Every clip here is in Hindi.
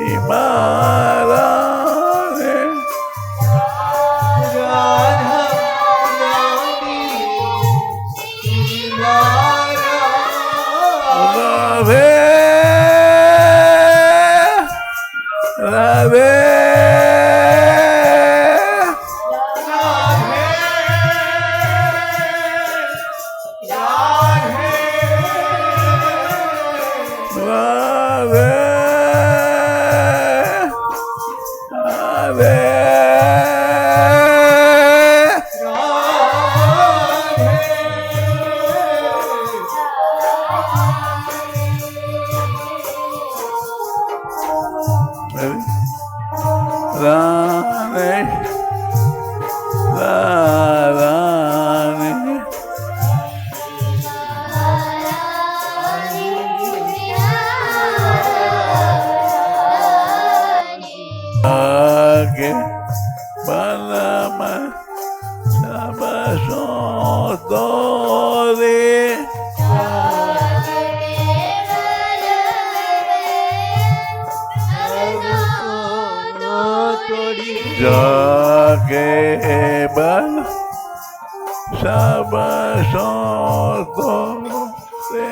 महारानी राधा रानी राधे राधे जाके बल सब सोतो से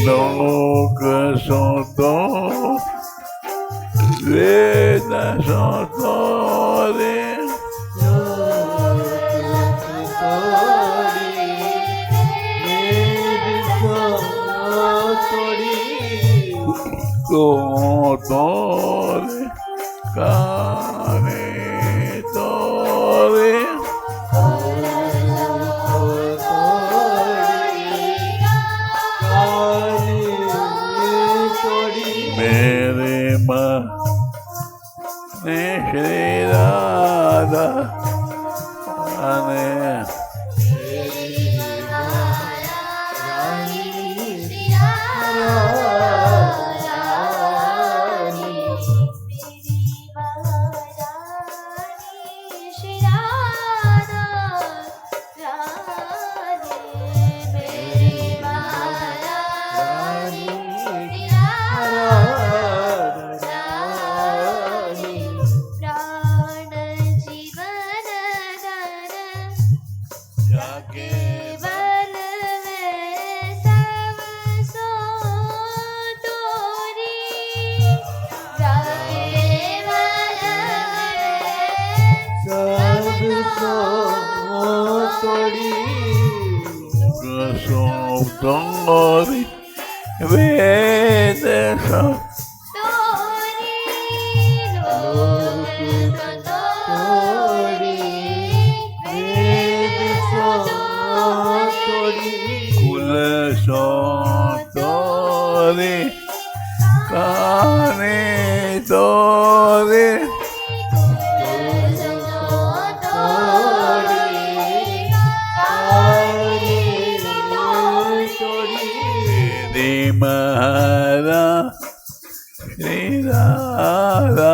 लोक सोतो वेद सोतो रे tore cane tore mere ma ne Shri Radha ane Tori vede so kule so tori kane tori Mahara Shri Radha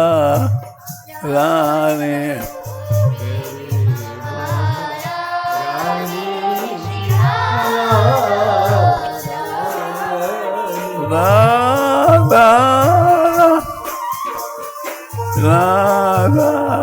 Rani Radha Radha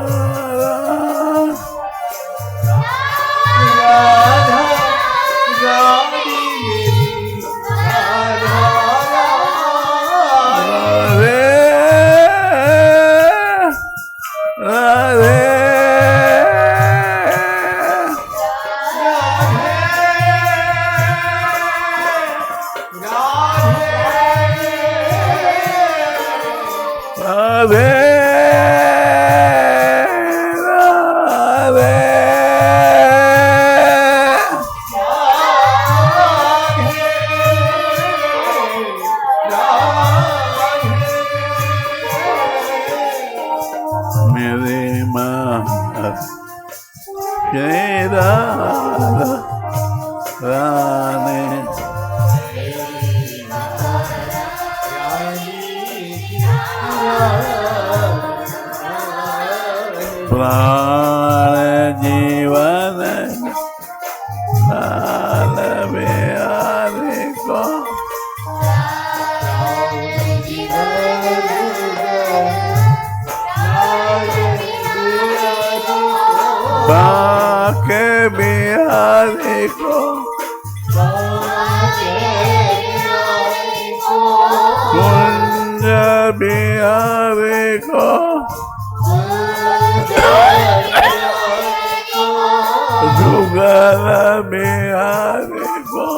प्राण जीवन बाके बिहारी को कुंज बिहारी को जुगल बिहारी को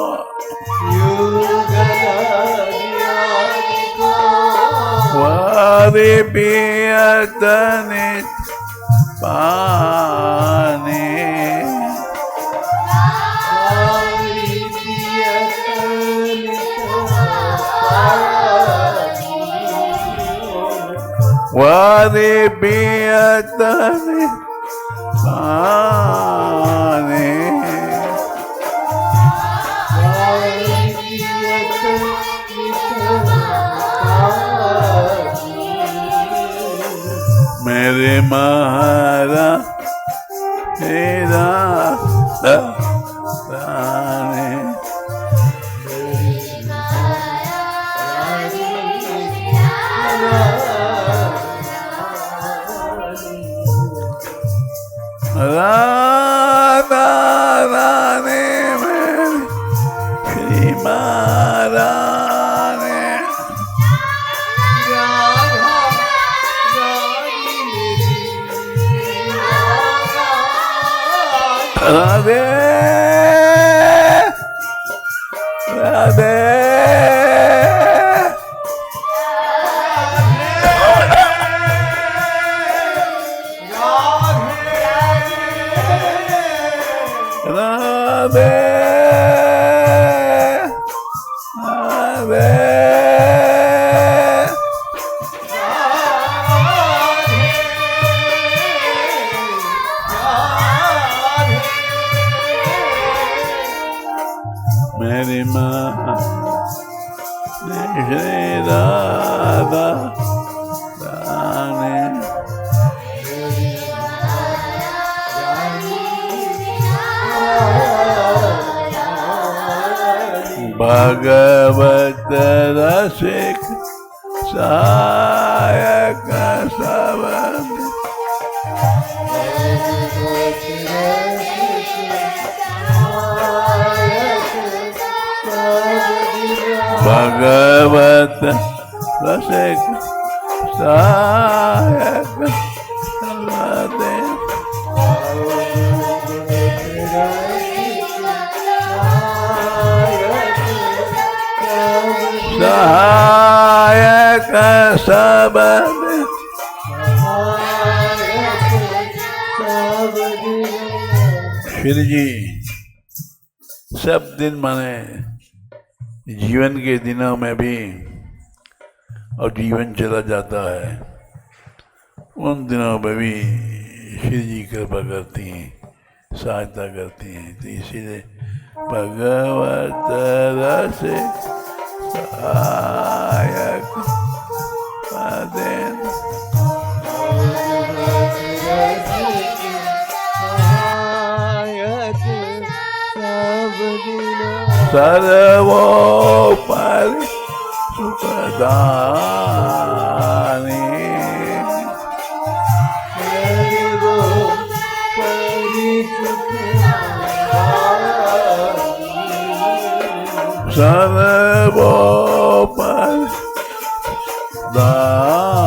वारी पियतनि पानी वारी पियतनि पानी मेरे महारा तेरा रानी राधा रानी मेरी श्री महारानी राधे राधे राधे मेरी माँ श्री राधा रानी भगवत रसिक सहायक सबद भगवत रसिक सहायक सबद सहायक सबद श्री जी सब दिन माने जीवन के दिनों में भी और जीवन चला जाता है उन दिनों में भी श्री जी कृपा करती हैं सहायता करती हैं तो इसीलिए भगवत रसिक सहायक पदेन सर्वोपरि सुखदानी सर्वोपरि दानी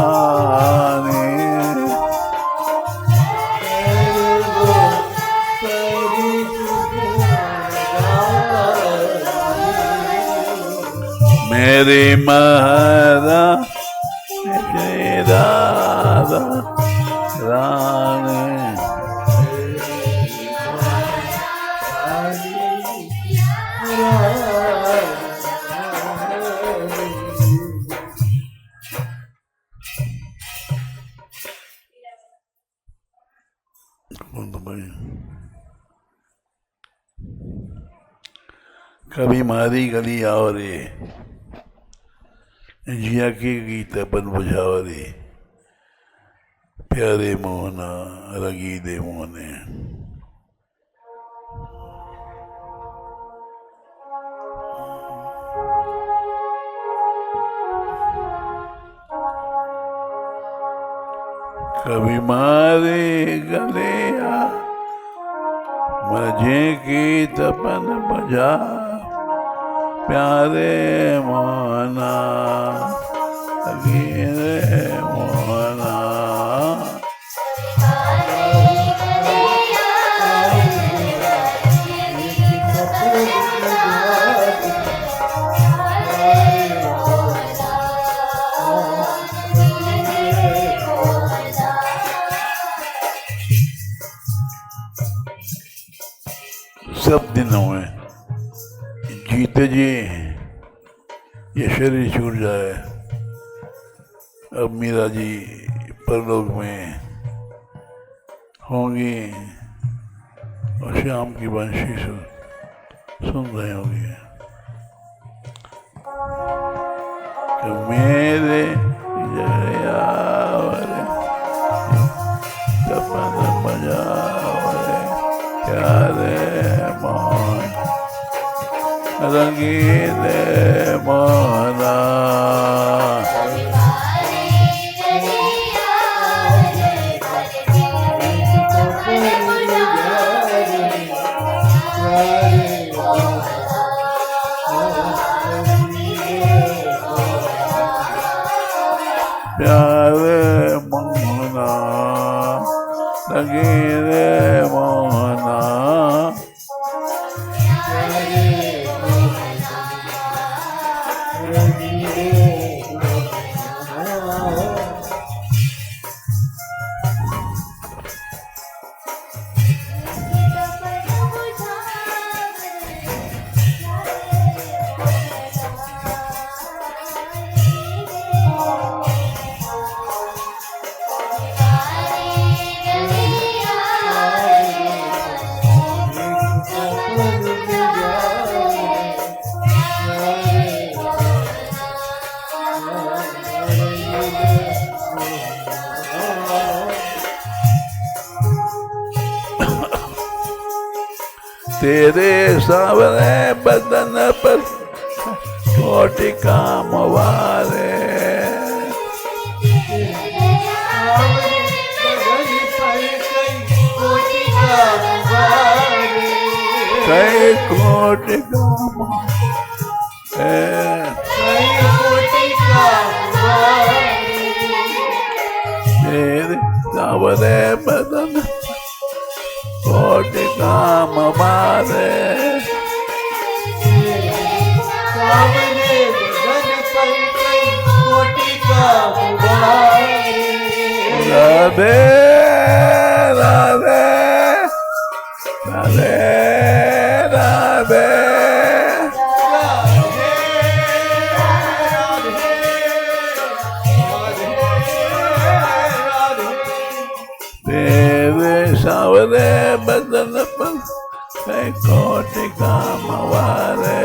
मेरी महारा श्री राधा रानी कभी मारी गली आओ रे जिया की गीत अपन बुझाओ रे प्यारे मोहना रगी दे मोहने कभी मारे गले मुझे की तपन बजा प्यारे मोहना लगी रे मोहना सब दिनों में जीते जी ये शरीर छूट जाए। अब मीरा जी परलोक में होंगी और श्याम की वंशी सुन रही होगी कि मेरे जयावरे तपन बजावरे प्यारे मोहन रंगीले मोहना प्यारे मोहना रंगीले मोहना तेरे सावरे बदन पर कोटि काम वारे कई कोटि काम तेरे सावरे बदन कोटि काम मारे राधे राधे राधे राधे तेरे सावरे बदन पर कई कोटि काम वारे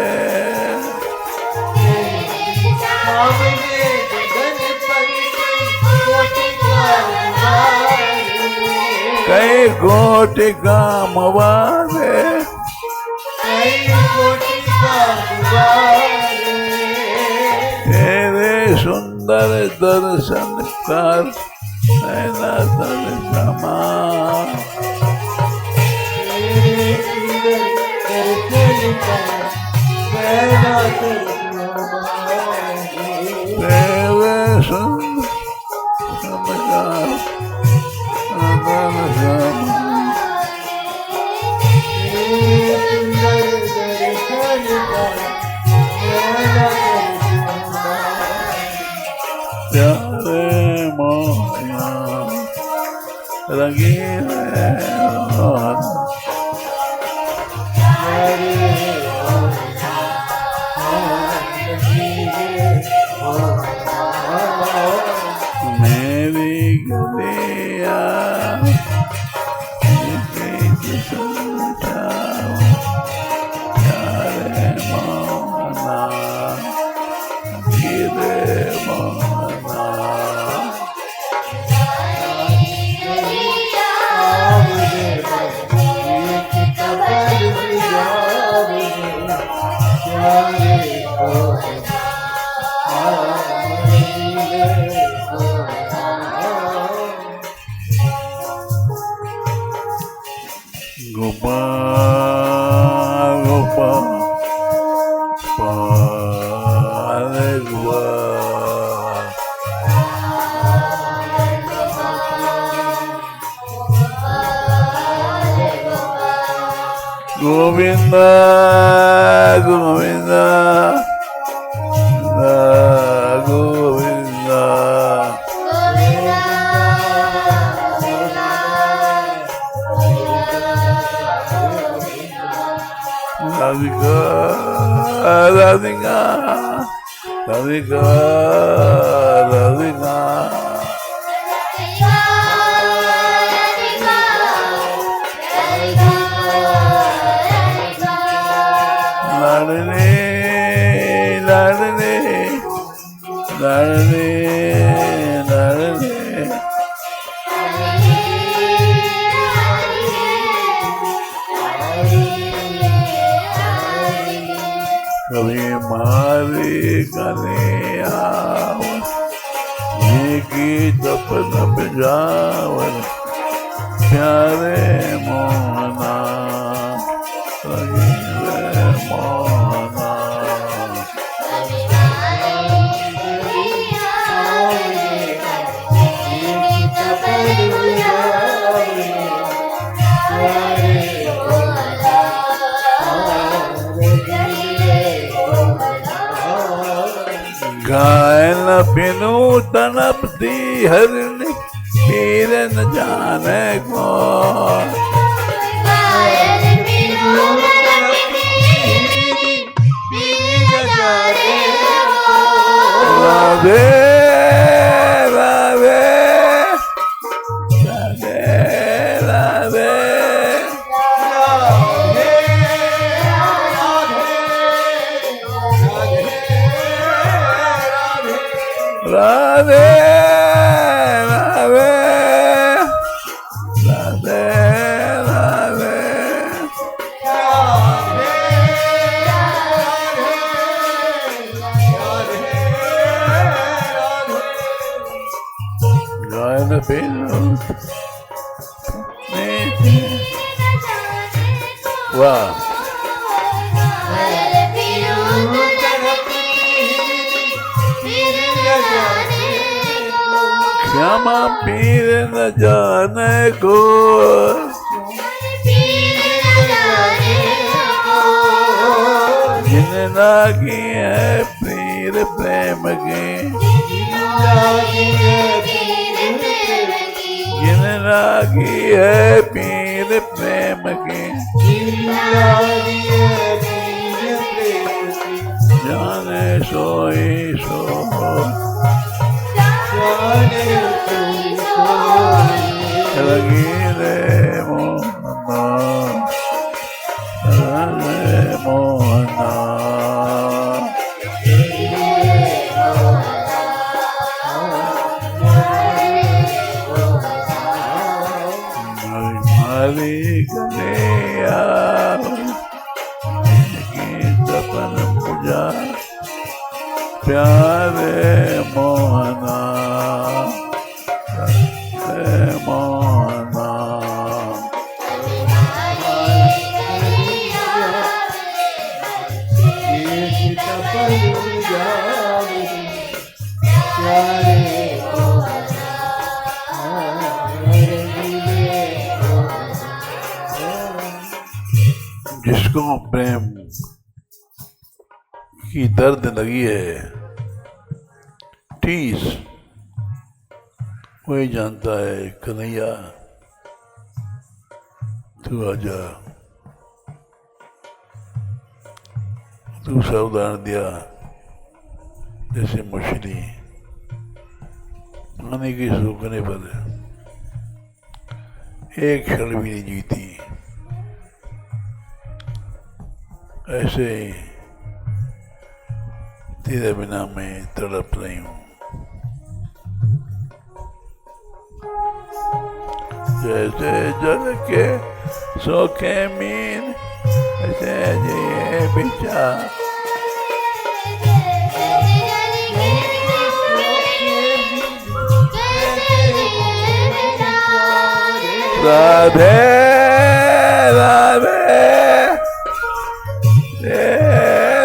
कई कोटि काम वारे तेरे सुंदर दर्शन कर नैना तर समा तेरे सुंदर समझार प्यारे मोहना रंगीले मोहना मेरी गलिया प्यारे मोहना गिरे Mohana Gopal, Gopal. Govinda, Govinda, Govinda, Radhika, Radhika, Radhika, Radhika. Ladne, ladne, ladne, ladne. कभी मारे गले आवन, ये गीत अपना बजावन, प्यारे मोहना, लगे मोहना. गायन बिनु तनपती हरनी, पीर न जाने कौन. राधे राधे राधे राधे राधे राधे राधे. गायन बिनु वाह श्यामा पीर न जाने को, जिन लागी है पीर प्रेम की, जिन लागी है पीर प्रेम की. जाने सोई सो, लगी रे मोहना, रे मोहना. मारी गले तपन पूजा, प्यारे मोहना, मोहना. जिसको प्रेम की दर्द लगी है ठीस, वही जानता है कन्हैया तू आजा. तू सावधान दिया जैसे मछली पानी की सूखने पर एक क्षण भी नहीं जीती, ऐसे तेरे बिना मैं तड़प रही हूँ. जैसे जल के सोखे मीन, ऐसे ये बिचा. राधे राधे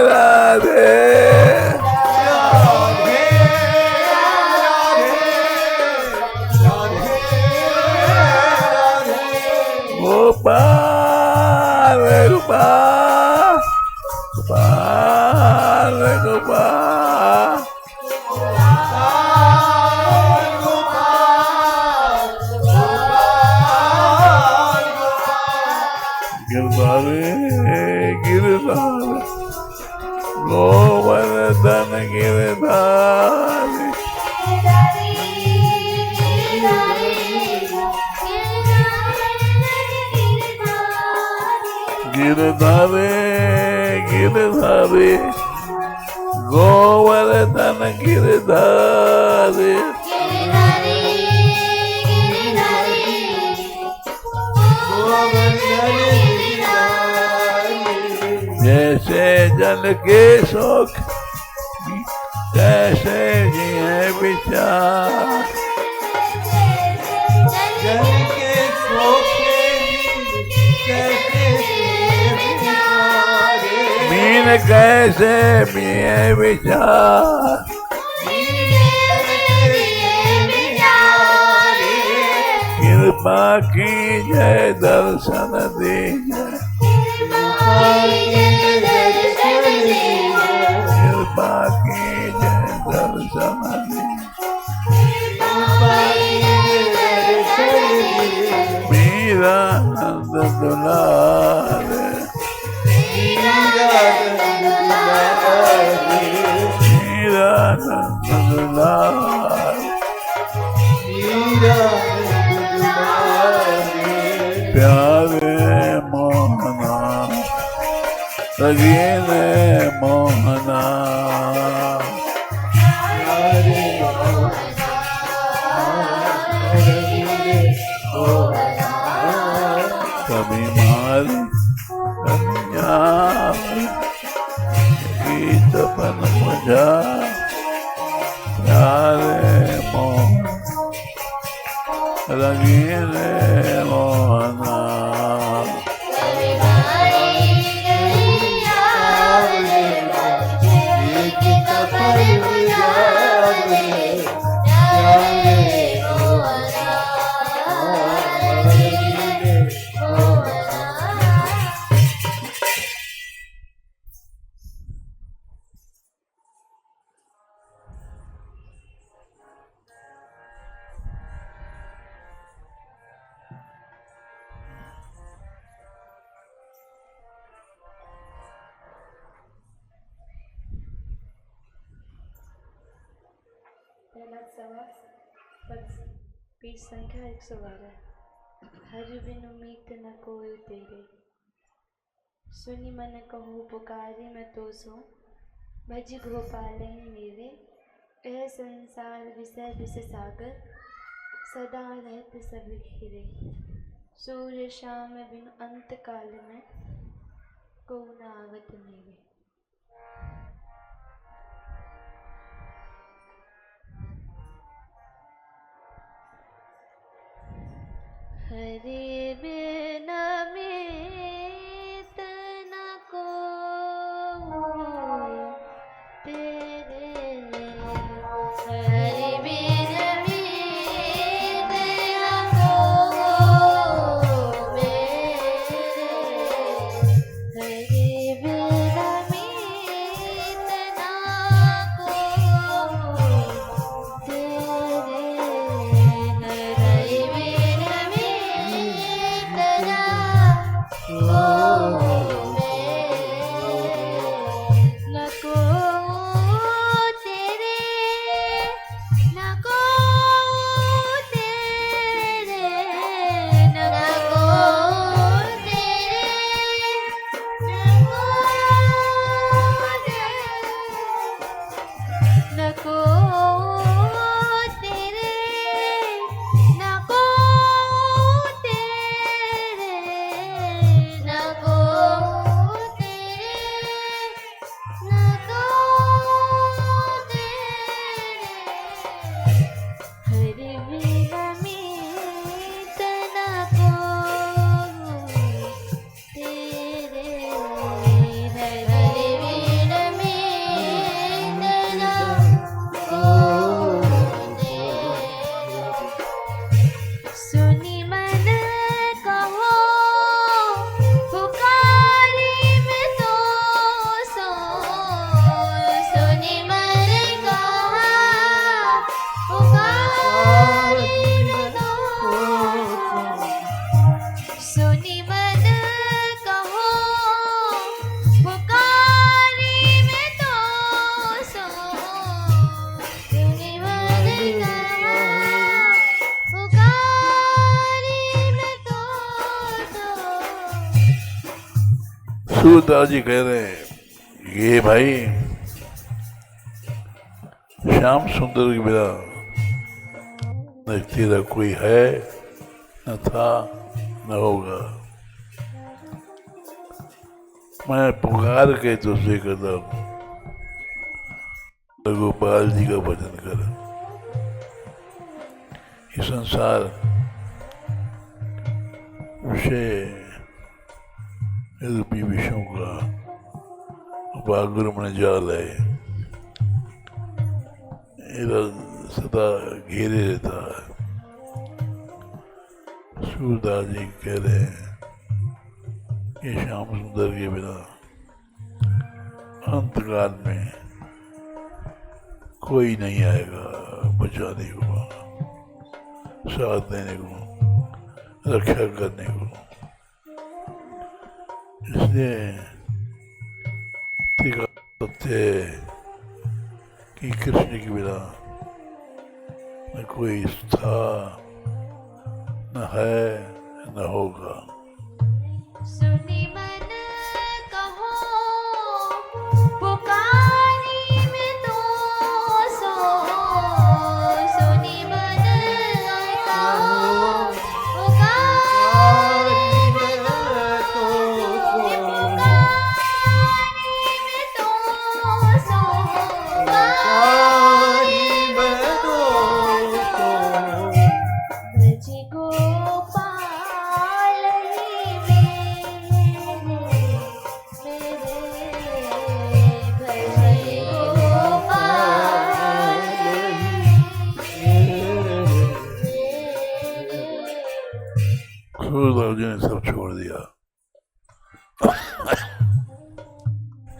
राधे गोपाल गोपाल गोपाल गोपाल गिरधारे गिरधारे गोवर्धन गिरधारे गिरधारे गिरधारे गोवर्धन गिरधारे जैसे जल के शौक कैसे जिए विचार जल के सोखे कैसे मीन कैसे जिए विचार कृपा की जय दर्शन दीजिए कृपा की जय दर्शन दीजिए मेरा नंद दुलार मेरा नंद दुलार प्यारे मोहना रगीने मोहना कभी मारी कभी यारी गीत बन मुझा प्यारे मोहन रगीने मोहना पहला सवा पीठ संख्या 112। हर बिन उम्मीद न कोई तेरे, सुनी मन कहूँ पुकारी मैं तो सो, भज गोपालन मेरे। यह संसार विषय विष सागर, सदा रहत सब घिरे। सूर्य शाम बिन अंत काल में, को न आवत मेरे। हरे बिन मीत न कोई तेरे, हरे बिन मीत न कोई मेरे, हरे बिन मीत न कोई तेरे, हरे बिन मीत सूरदास जी कह रहे हैं ये भाई श्याम सुंदर के बिना न तेरा कोई है, न था, न होगा। मैं पुकार के तुझसे करता हूँ, गोपाल जी का भजन कर। ये संसार विषय रूपी विषयों का वागुरमण जाल है, इधर सदा घेरे रहता है। सूरदास जी कह रहे हैं कि श्याम सुंदर के बिना अंतकाल में कोई नहीं आएगा बचाने को, साथ देने को, रक्षा करने को। इसलिए सत्य है कि कृष्ण के बिना न कोई था, न है, न होगा। सुनि मन कहो पुकारी में तो सो, सुनि मन कहो पुकारी में तो सो, पुकारी में तो सो, पुकारी में तो सो। ब्रज गोपाल ही मेरे, ब्रज गोपाल सूरदास जी ने सब छोड़ दिया,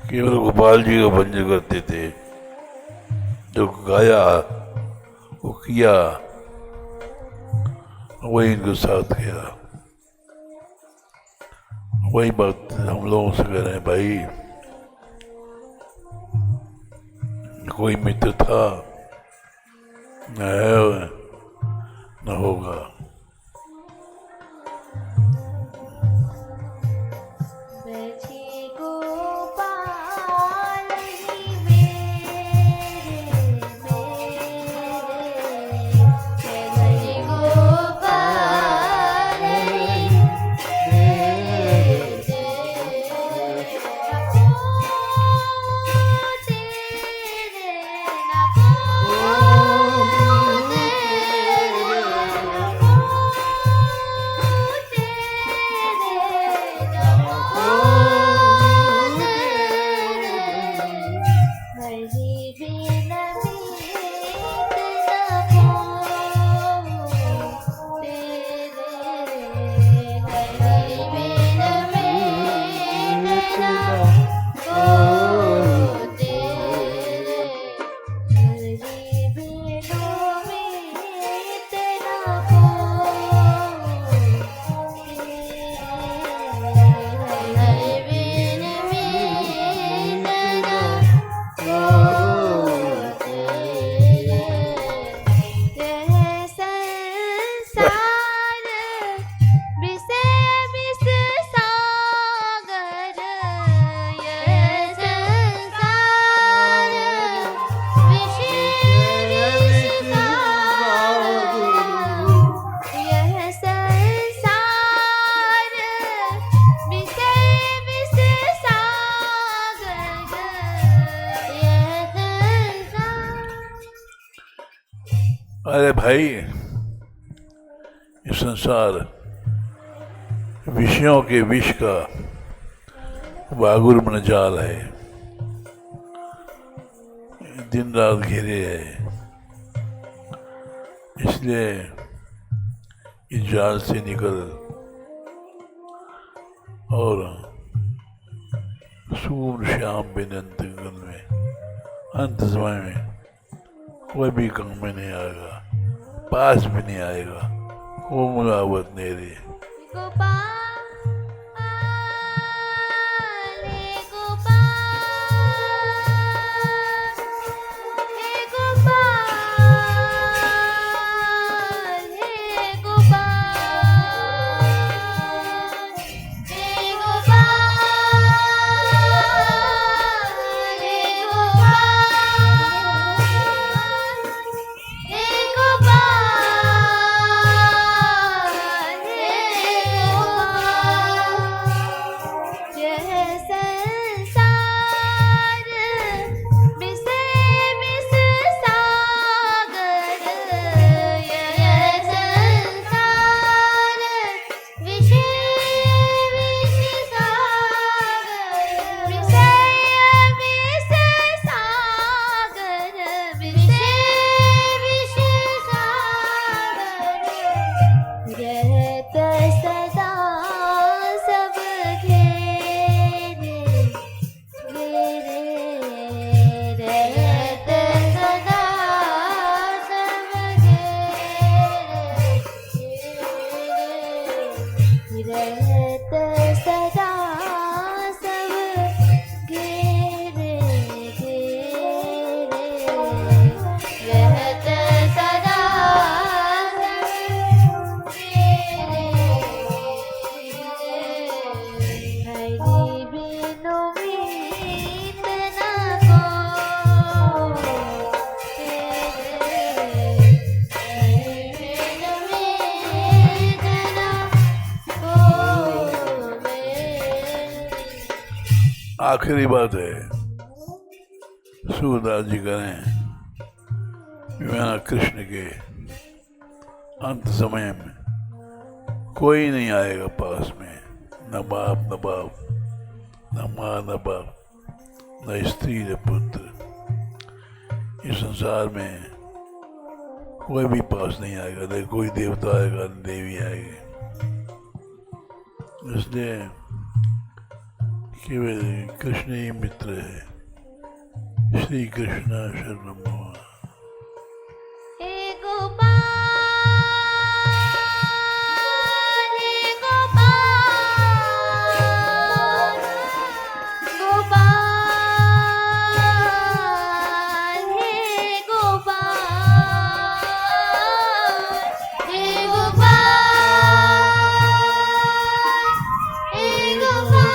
केवल गोपाल जी का भजन करते थे। जो गाया वो किया, वही इनको साथ किया। वही बात हम लोगों से कह रहे हैं भाई, कोई मित्र था, न है, न होगा। ब्रज गोपाल ही मेरे, ब्रज गोपाल ही मेरे, अरे भाई, ये संसार विषयों के विष का वागुरमण जाल है, दिन रात घेरे है। इसलिए इस जाल से निकल और सूर श्याम बिन अंतगल में, अंत समय में कोई भी काम में नहीं आएगा, पास भी नहीं आएगा। वो मुलावत नहीं रही। गोपाल आखिरी बात है सूरदास जी करें विवाह कृष्ण के अंत समय में कोई नहीं आएगा पास में, न बाप न बाप, न माँ न बाप, न स्त्री न पुत्र। इस संसार में कोई भी पास नहीं आएगा, न कोई देवता आएगा न देवी आएगी। इसलिए केवल कृष्ण ही मित्र है। श्री कृष्ण शरणम मम। हे गोपाल, हे गोपाल, गोपाल, हे गोपाल, हे गोपाल, हे गोपाल,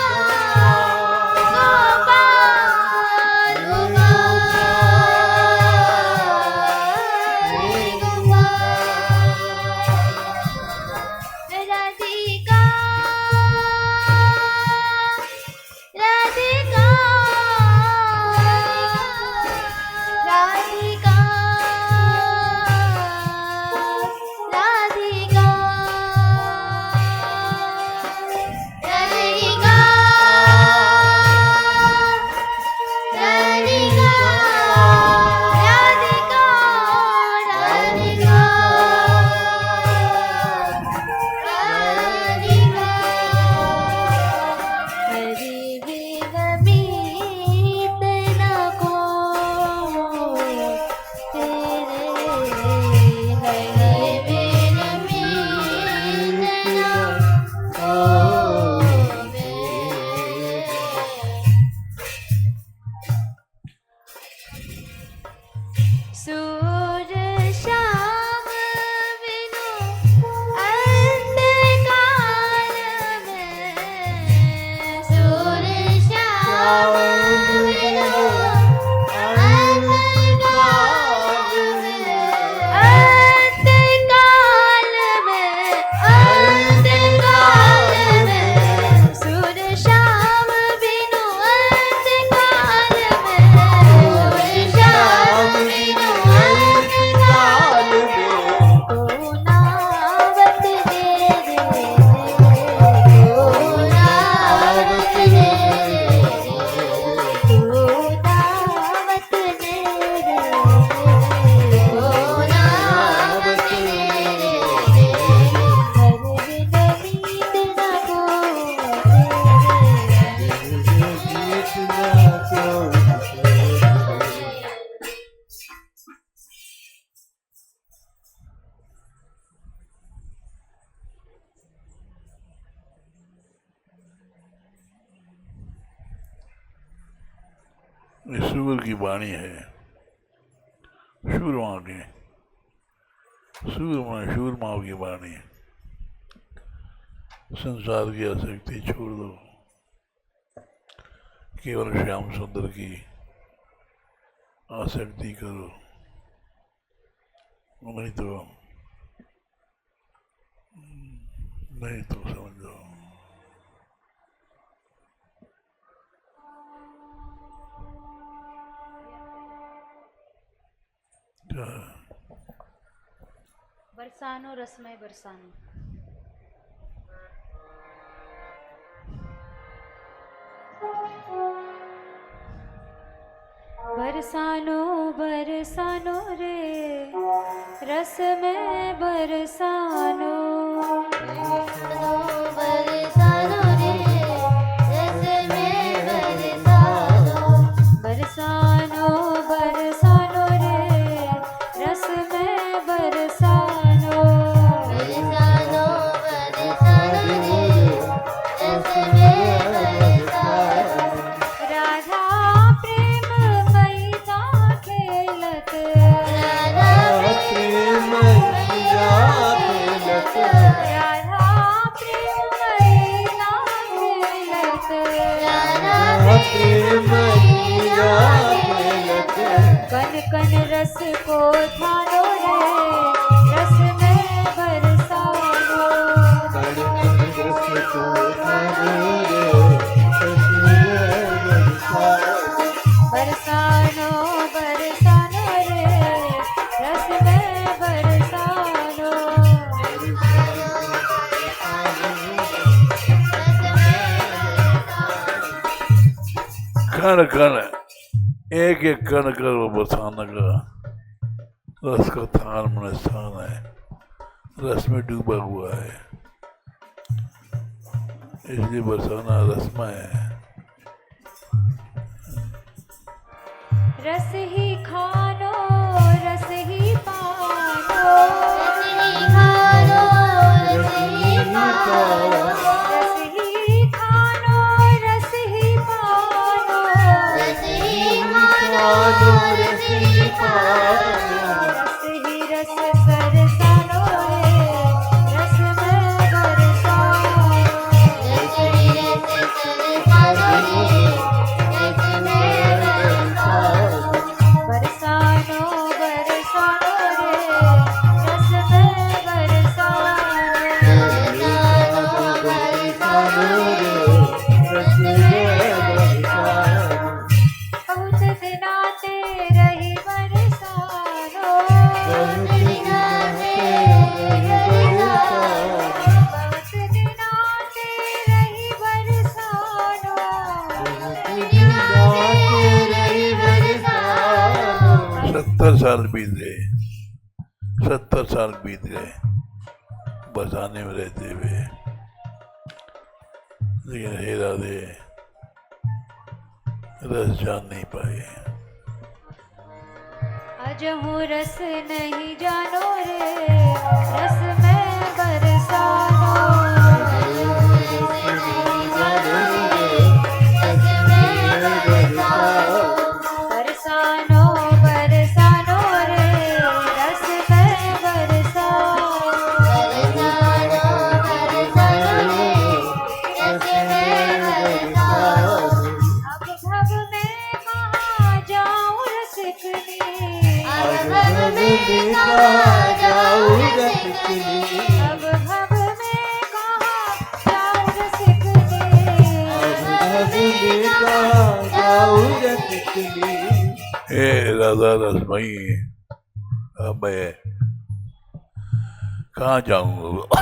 ईश्वर की वाणी है, शूरमा की, शूरमाओं की वाणी। संसार की आसक्ति छोड़ दो, केवल श्याम सुंदर की आसक्ति करो, नहीं तो समझो। बरसानो रसमय बरसानो। बरसानो बरसानो रे रस में बरसानो, बरसानो रे रस में बरसानो, बरसानो बरसानो रे रस में बरसानो, बरसानो बरसानो रे रस में बरसानो। राधा प्रेम मैया खेलत, राधा प्रेम मैया खेलत, राधा प्रेम मैया खेलत, राधा प्रेम मैया खेलत। कन कन रस को थानो रे रस में बरसानो, कन कन रस को थानो रे रस में कण कण एक एक कण कर वो बरसाना का रस का थान मन स्थान है, रस में डूबा हुआ है, इसलिए बरसाना रसमय है। रस ही खानो रस ही पानो, रस ही खानो रस ही पानो, रस ही खानो रस ही पानो, रस ही खानो रस ही पानो, रस ही रस सरसानो रे रस में बरसानो, रस ही रस सरसानो रे रस में बरसानो, बरसानो बरसानो रे रस में बरसानो, बरसानो बरसानो रे रस में बरसानो, बहुत दिना ते रही बरसानो, बहुत दिना तेरे बरसानो, बहुत दिना ते रही बरसानो, बहुत दिना तेरे बरसानो। 70 साल बीत गए, 70 साल बीत गए बरसाने में रहते हुए, लेकिन हे राधे रस जान नहीं पाए। अजहू रस नहीं जानो रे रस में बरसानो, बरसानो बरसानो रे रस में बरसानो, अब भव में कहाँ जाऊं रसिकनी, अब भव में कहाँ जाऊं रसिकनी, हे राधा रसमयी, अब मैं कहाँ जाऊंगा?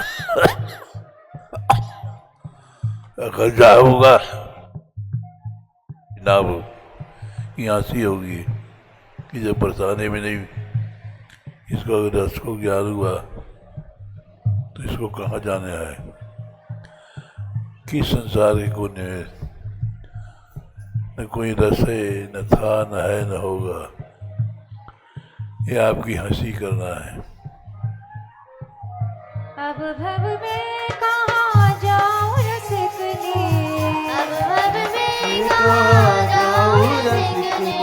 अगर जाऊंगा जनाब यहाँ सी होगी कि जब बरसाने में नहीं, इसको अगर रस को ज्ञान हुआ तो इसको कहाँ जाने आए, किस संसार के कोने में न कोई रस है, न था, न है, न होगा, ये आपकी हंसी करना है। अब भव में कहाँ जाऊं रसिकनी, अब भव में कहाँ जाऊं रसिकनी,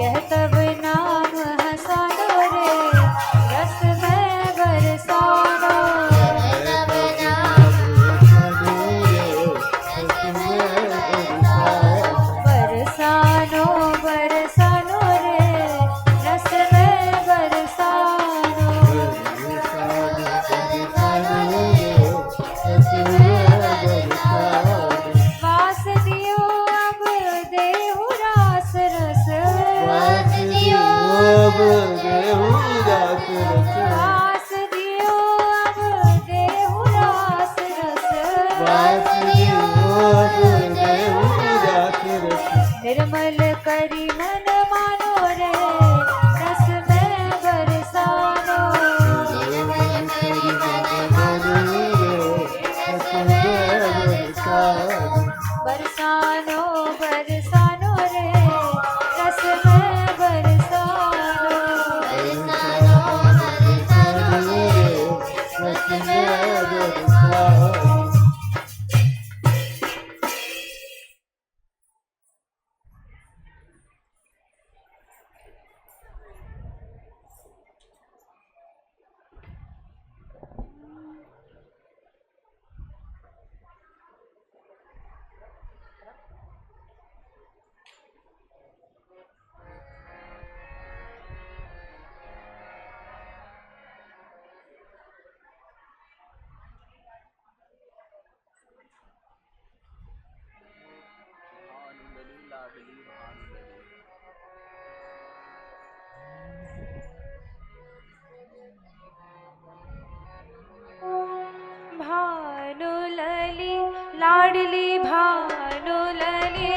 यह तब नाम हंसानो रे रस में बरसानो, बरसानो बरसानो रे रस में बरसानो, वास दियो अब देहु रास रस, वास दियो अब देहु रास रस, वास दियो अब देहु रास रस, वास दियो अब देहु रास रस, निर्मल करी मन मानो रे रस में बरसानो, बरसानो बरसानो रे रस में बरसानो, भानुलली लाडली भानुलली,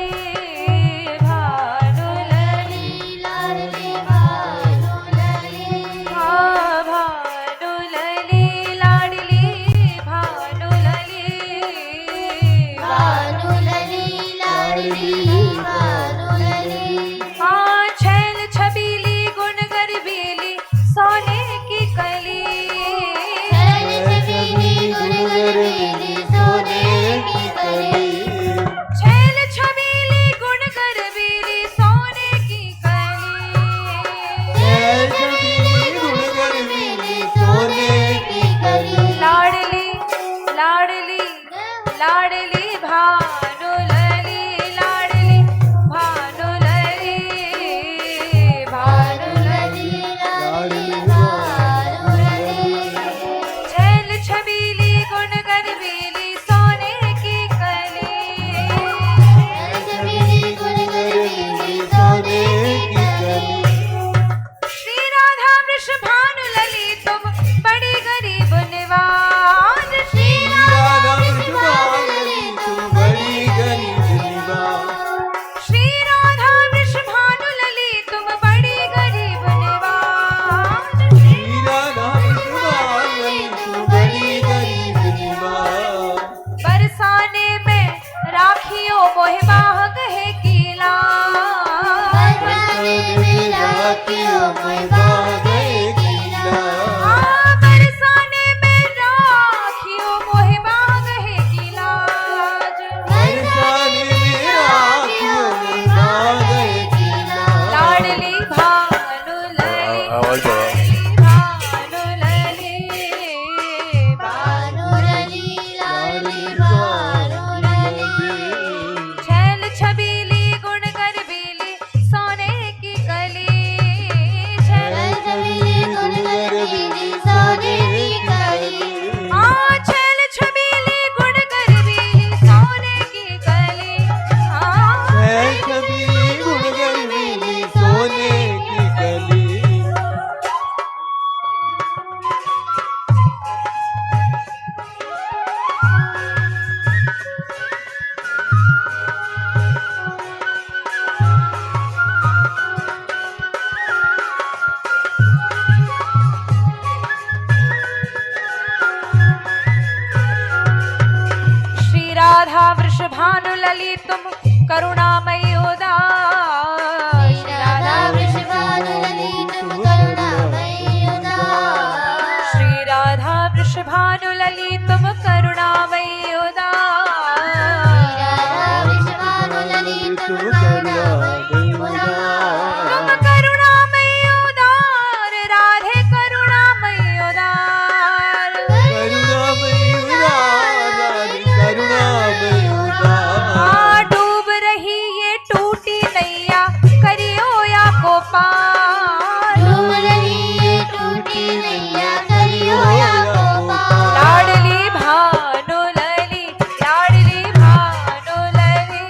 तुम करुणामयी उदार। तुम करुणामयी उदार, राधे करुणामयी उदार। करुणामयी उदार, राधे करुणामयी उदार। डूब रही ये टूटी नैया, करियो या को पार। डूब रही ये टूटी नैया, करियो या को पार। लाडली भानु लली, लाडली भानु लली,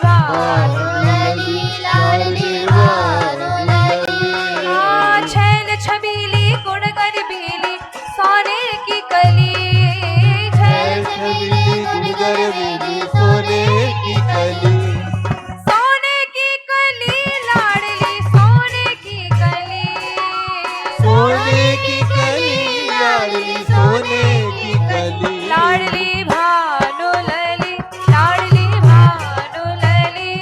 लली लाडली भानु लली। छैल छबीली गुण गरबीली, सोने की कली। छैल छबीली गुणगर बेली, सोने की कली। सोने की कली, लाडली सोने की कली। सोने की कली, लाडली सोने की कली। लाडली भानु लली, लाडली भानु लली।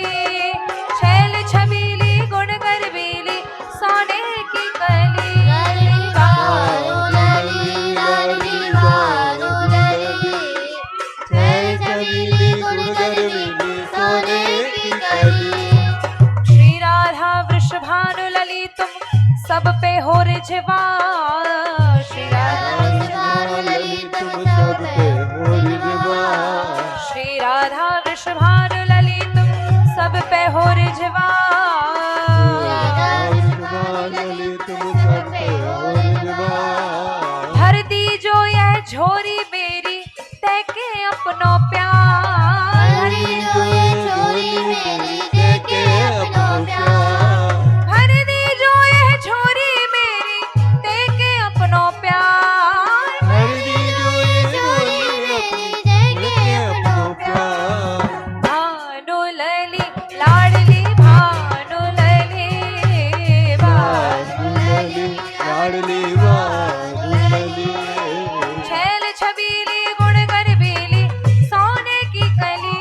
छैल छबीली गुण गरबीली, सोने की कली। लाडली भानु लली, लाडली भानु लली। छैल छबीली गुणगर बेली, सोने की कली। श्री राधा वृषभानु लली, तुम सब पे हो रिझवा। श्री राधा लली तुम सब पे हो रिझवा। श्री राधा वृषभानु लली, तुम सब पे हो रिझवा। लली तुम सब पे हो रिझवा। भर दी जो यह झोरी मेरी, तैके अपनो प्यार। हरी जो ये झोली मेरी, देखे अपनो प्यार। भर दी जो यह झोरी मेरी, तैके अपनो प्यार। हरी जो ये झोली अपनी, देखे अपनो प्यार। भानु लली, लाडली भानु लली, लली लाडली लली। छैल छबीली गुण गरबीली, सोने की कली।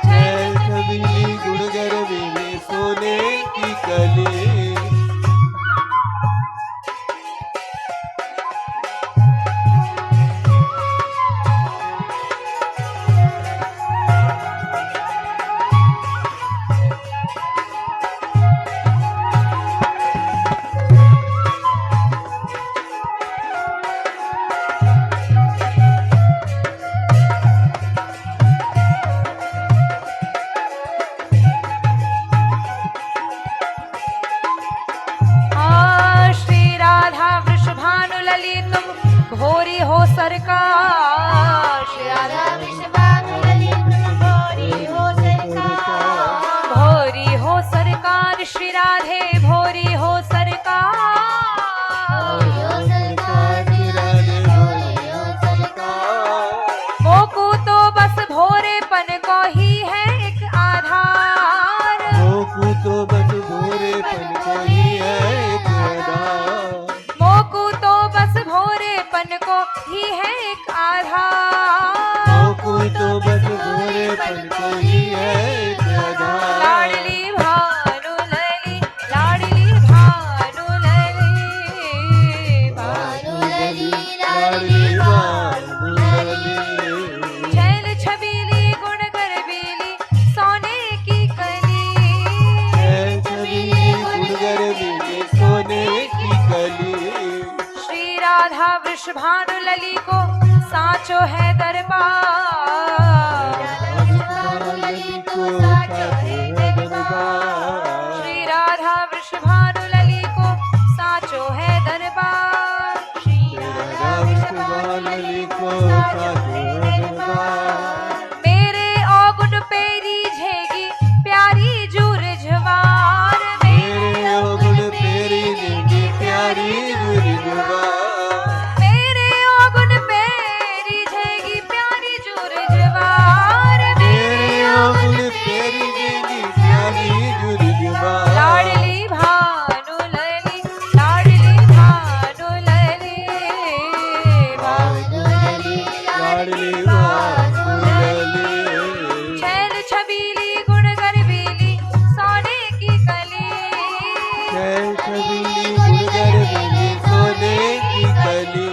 छैल छबीली गुणगर बेली, सोने की कली। श्री राधा वृषभानु लली, तुम भोरी हो सरकार। श्री राधा वृषभानु लली, तुम भोरी हो सरकार। भोरी हो सरकार, श्री राधे भोरी हो सरकार। भोरी हो सरकार, श्री राधे भोरी हो सरकार। मोकू तो बस भोरेपन को ही है एक आधार। मोकू तो बस भोरेपन को ही है एक आधार। मोकू तो बस भोरेपन को ही है एक आधार। मोकू तो बस भोरेपन को ही है एक आधार। लाडली भानु लली, लाडली भानु लली, भानु लली, लाडली लाडली लली। छैल छबीली गुण गरबीली, सोने की कली। छैल छबीली गुणगर बेली, सोने की कली। श्री राधा वृषभानु लली को साचो है दरबार। लली को साचो है दरबार। श्री राधा वृषभानु लली को साचो है दरबार। श्री राधा वृषभानु लली को साचो है दरबार। मेरे औगुन पे रीझेगी प्यारी जूर जवार। मेरे औगुन पेरी देगी प्यारी जुरी जुबान। मेरे औगुन पे रीझेगी प्यारी जूर जवार। मेरे औगुन पेरी देगी प्यारी जुरी जुबान। लाडली भानु लली, लाडली भानु लली, भानु लली, लाडली भानु लली। छैल छबीली गुण गरबीली, सोने की कली। छैल छबीली गुणगर बेली, सोने की कली।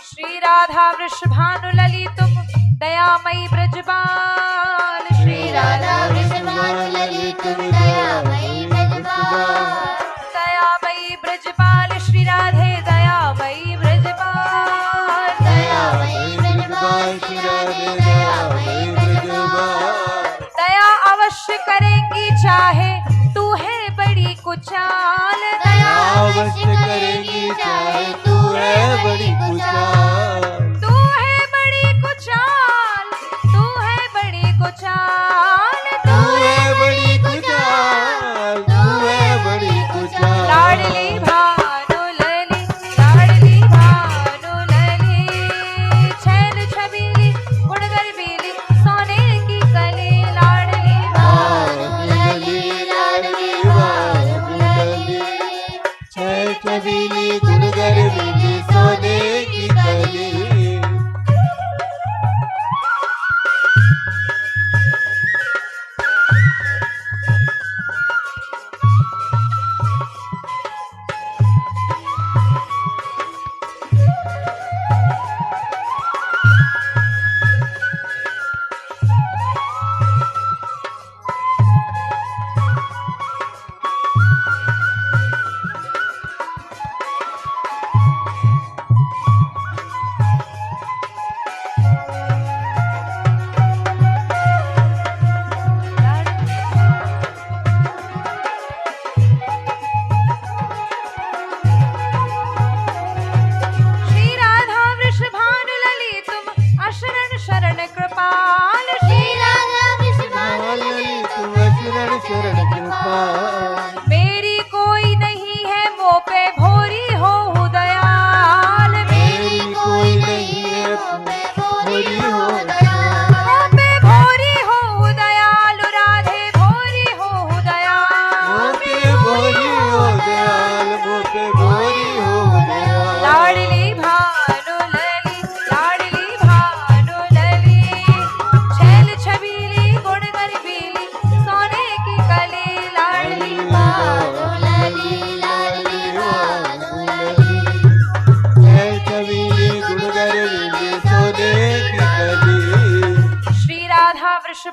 श्री राधा वृषभानु लली, तुम दयामयी ब्रजबाल। श्री राधा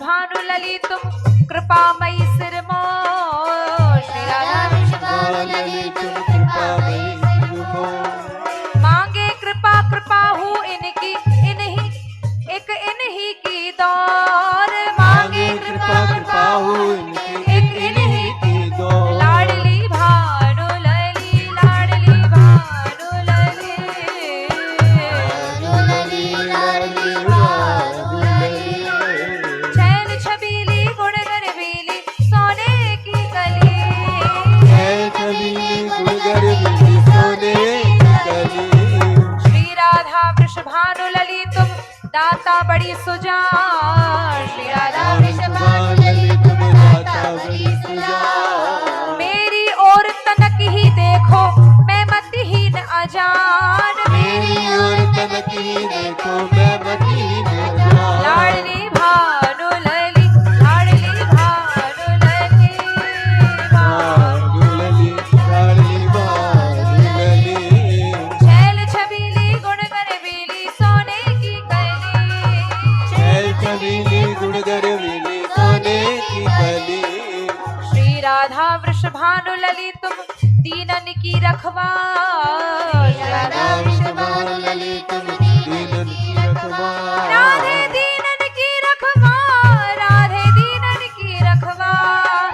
वृषभानु ललितुम कृपामयी सिरमो श्री राधा मांगे कृपा कृपा हूँ इनकी इन्हीं की दौर मांगे कृपा कृपा हूँ इन्हीं की दौर लाडली भानु लली लाडली भानु लली चैन छबीली गुण गरबीली सोने की कली श्री राधा वृषभानु लली तुम दाता बड़ी सुजान श्री राधा वृषभानु लली तुम दाता बड़ी सुजान मेरी ओर तनक ही देखो मैं मतिहीन अजान मेरी ओर तनक ही देखो मैं मतिहीन अजान लाडली भानु लली लाडली भानु लली छैल छबीली गुण गरबीली सोने की श्री राधा वृषभानु लली तुम दीनन की रखवार राधा वृषभानु लली तुम दीनन की रखवार राधे दीनन की रखवार राधे दीनन की रखवार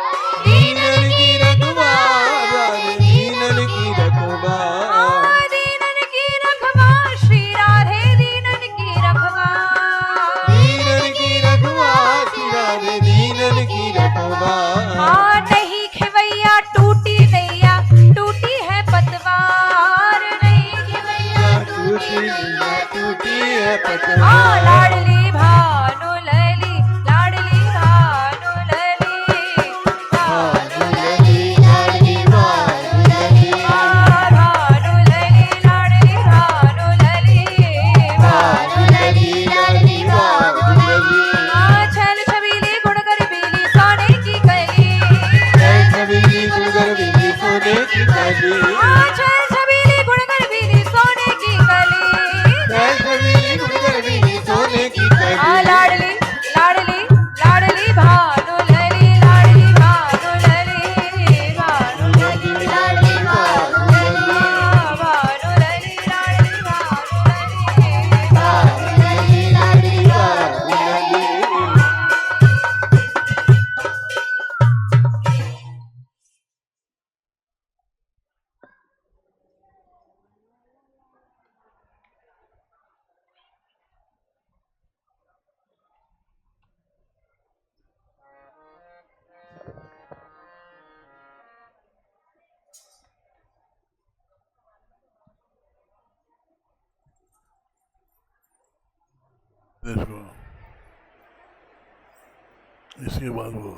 दीनन की रखवार राधे दीनन की रखवार दीनन की रखवार श्री राधे दीनन की रखवार दीनन की रखवार श्री राधे दीनन की रखवार हाँ नहीं खिवैया टूटी नैया टूटी है पतवार नहीं खिवैया टूटी है पतवार लाडली भानु लली लाडली भानु लली भानु लली लाडली भानु लली भानु लली लाडली भानु लली भानु लली लाडली भानु लली छैल छबीली गुण गरबीली सोने की कली छैल छबीली गुण गरबीली सोने की कली छैल छबीली गुण गरबीली सोने की कली छैल छबीली गुण गरबीली सोने की कली लाडली लाडली लाडली भानु लली लाडली भानु लली भानु लली लाडली भानु लली भानु लली लाडली भानु लली भानु लली लाडली भानु लली इसको इसके बाद वो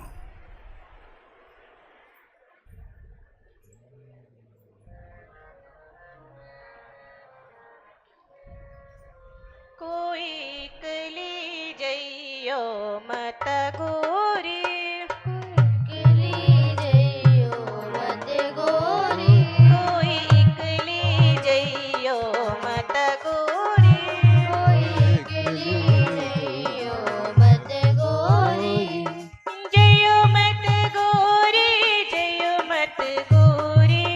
कोई कली जइयो मत गोरी कोई कली जइयो मत गोरी जइयो मत गोरी जइयो मत गोरी जइयो मत गोरी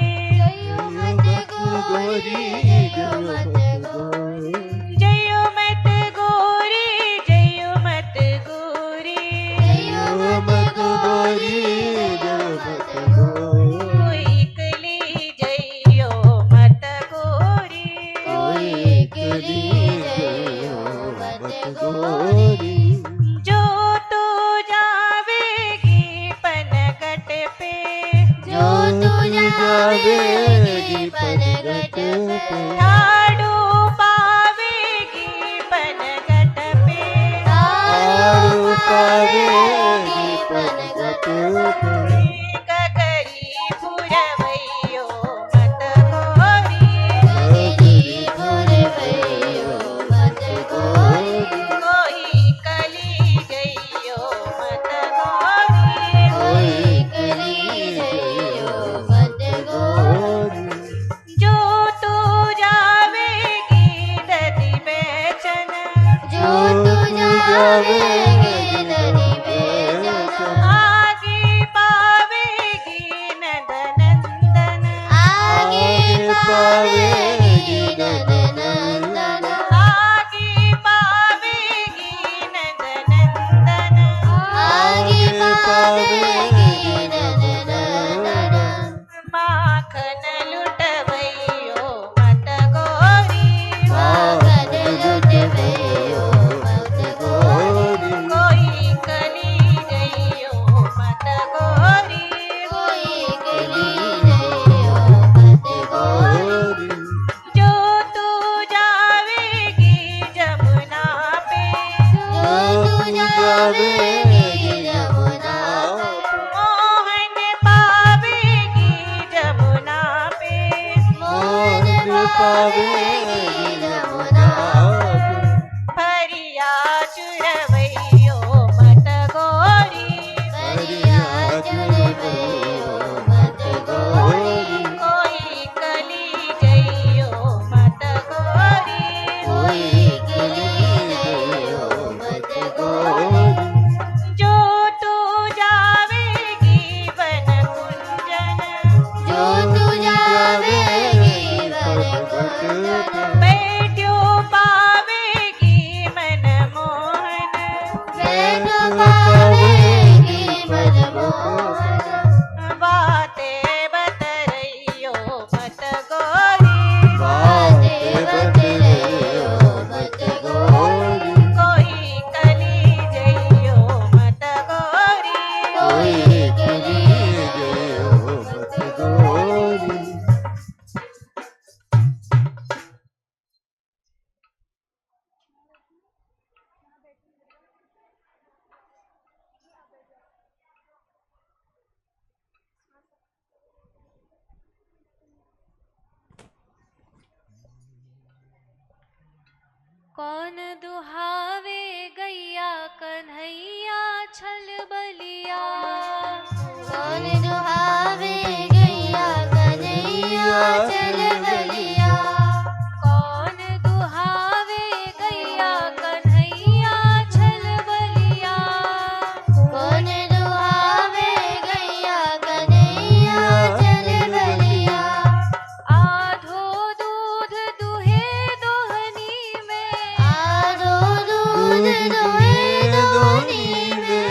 जइयो मत गोरी कोई कली जइयो मत गोरी जो तू जावेगी पनघट पे ठाडू पावेगी पनघट पे ककरी पुरवैयो मत गोरी कोई कली जइयो मत गोरी जो तू जावेगी नदी बेचन दुहावे यमुना पे। परिया चुरवैयो मत गोरी परिया चुरवैयो मत गोरी। कोई कली जइयो मत गोरी कोई कली गयो मत गोरी। जो तू जावेगी वन कुंजन जो तू जावेगी पर्वत पे। बैठो पावेगी मन मोहन बैठ पावेगी मनमोहन। बातें बतरइयो मत गोरी बातें बतरइयो मत गोरी। कोई कली जइयो मत गोरी कोई कली गयो मत गोरी। कौन दुहावे गैया कन्हैया छल बलिया। कौन दुहावे गैया कन्हैया चल बलिया। कौन दुहावे गैया कन्हैया छल बलिया। कौन दुहावे गैया कन्हैया चल बलिया। आधो दूध दुहे दोहनी में। आधो दूध दोहे दोनी में।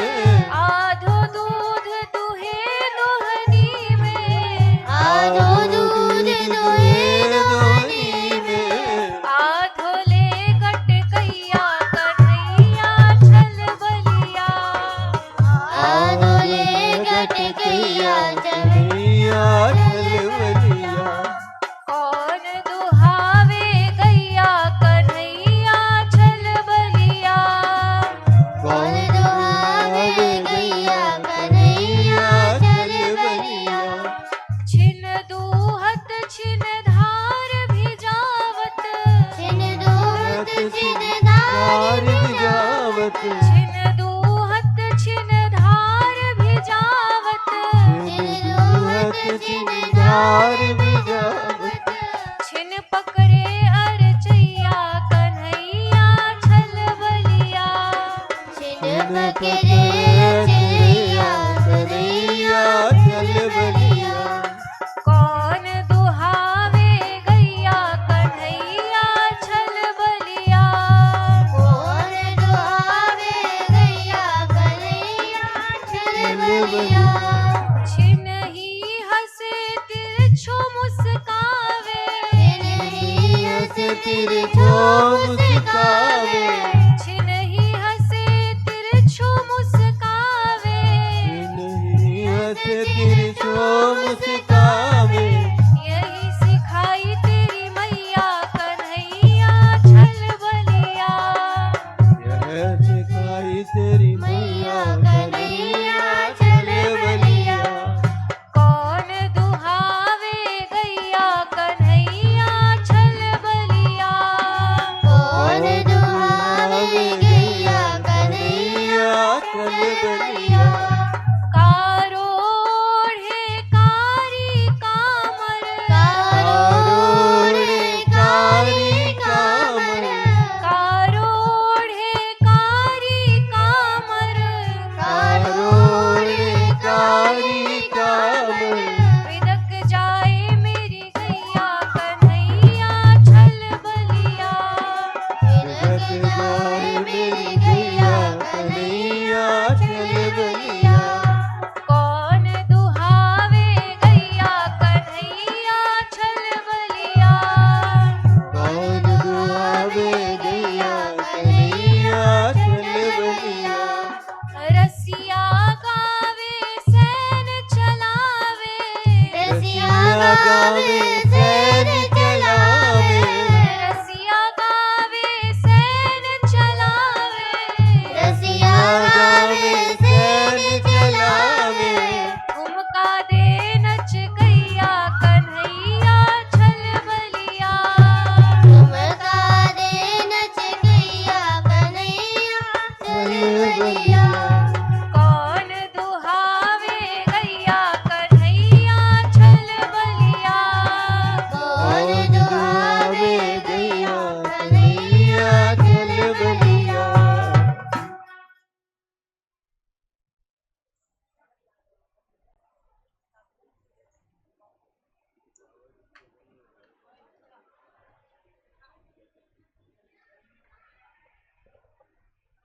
आधो दूध दुहे दोहनी में। आधो दूध दोहे दोनी में। आधो ले गट कैया कन्हैया छल बलिया। आधो ले गट गैया कन्हैया चल बलिया। कौन दुहावे गैया कन्हैया छल बलिया। कौन दुहावे गैया कन्हैया चल बलिया। छिन दूहत छिन धार भिजावत। छिन दूहत छिन धार भिजावत। छिन दूहत छिन धार भिजावत। छिन दूहत छिन धार भिजावत। छिन पकड़े अरचैया कन्हैया छल बलिया। छिन पकड़े चलिया कन्हैया चल बलिया। कौन दुहावे गैया कन्हैया छल बलिया। कौन दुहावे गैया कन्हैया चल बलिया। छिन ही हंसे तिरछो मुस्कावे। छिन ही हंस तिरछो मुस्कावे। छिन ही हंसे तिरछो मुस्कावे। छिन ही हंस तिरछो मुस्कावे। यही सिखाई तेरी मैया कन्हैया छल बलिया। यह सिखाई तेरी मैया कन्हैया चल बलिया। कौन दुहावे गैया कन्हैया छल बलिया। कौन दुहावे गैया कन्हैया चल बलिया। कारोढ़े कारी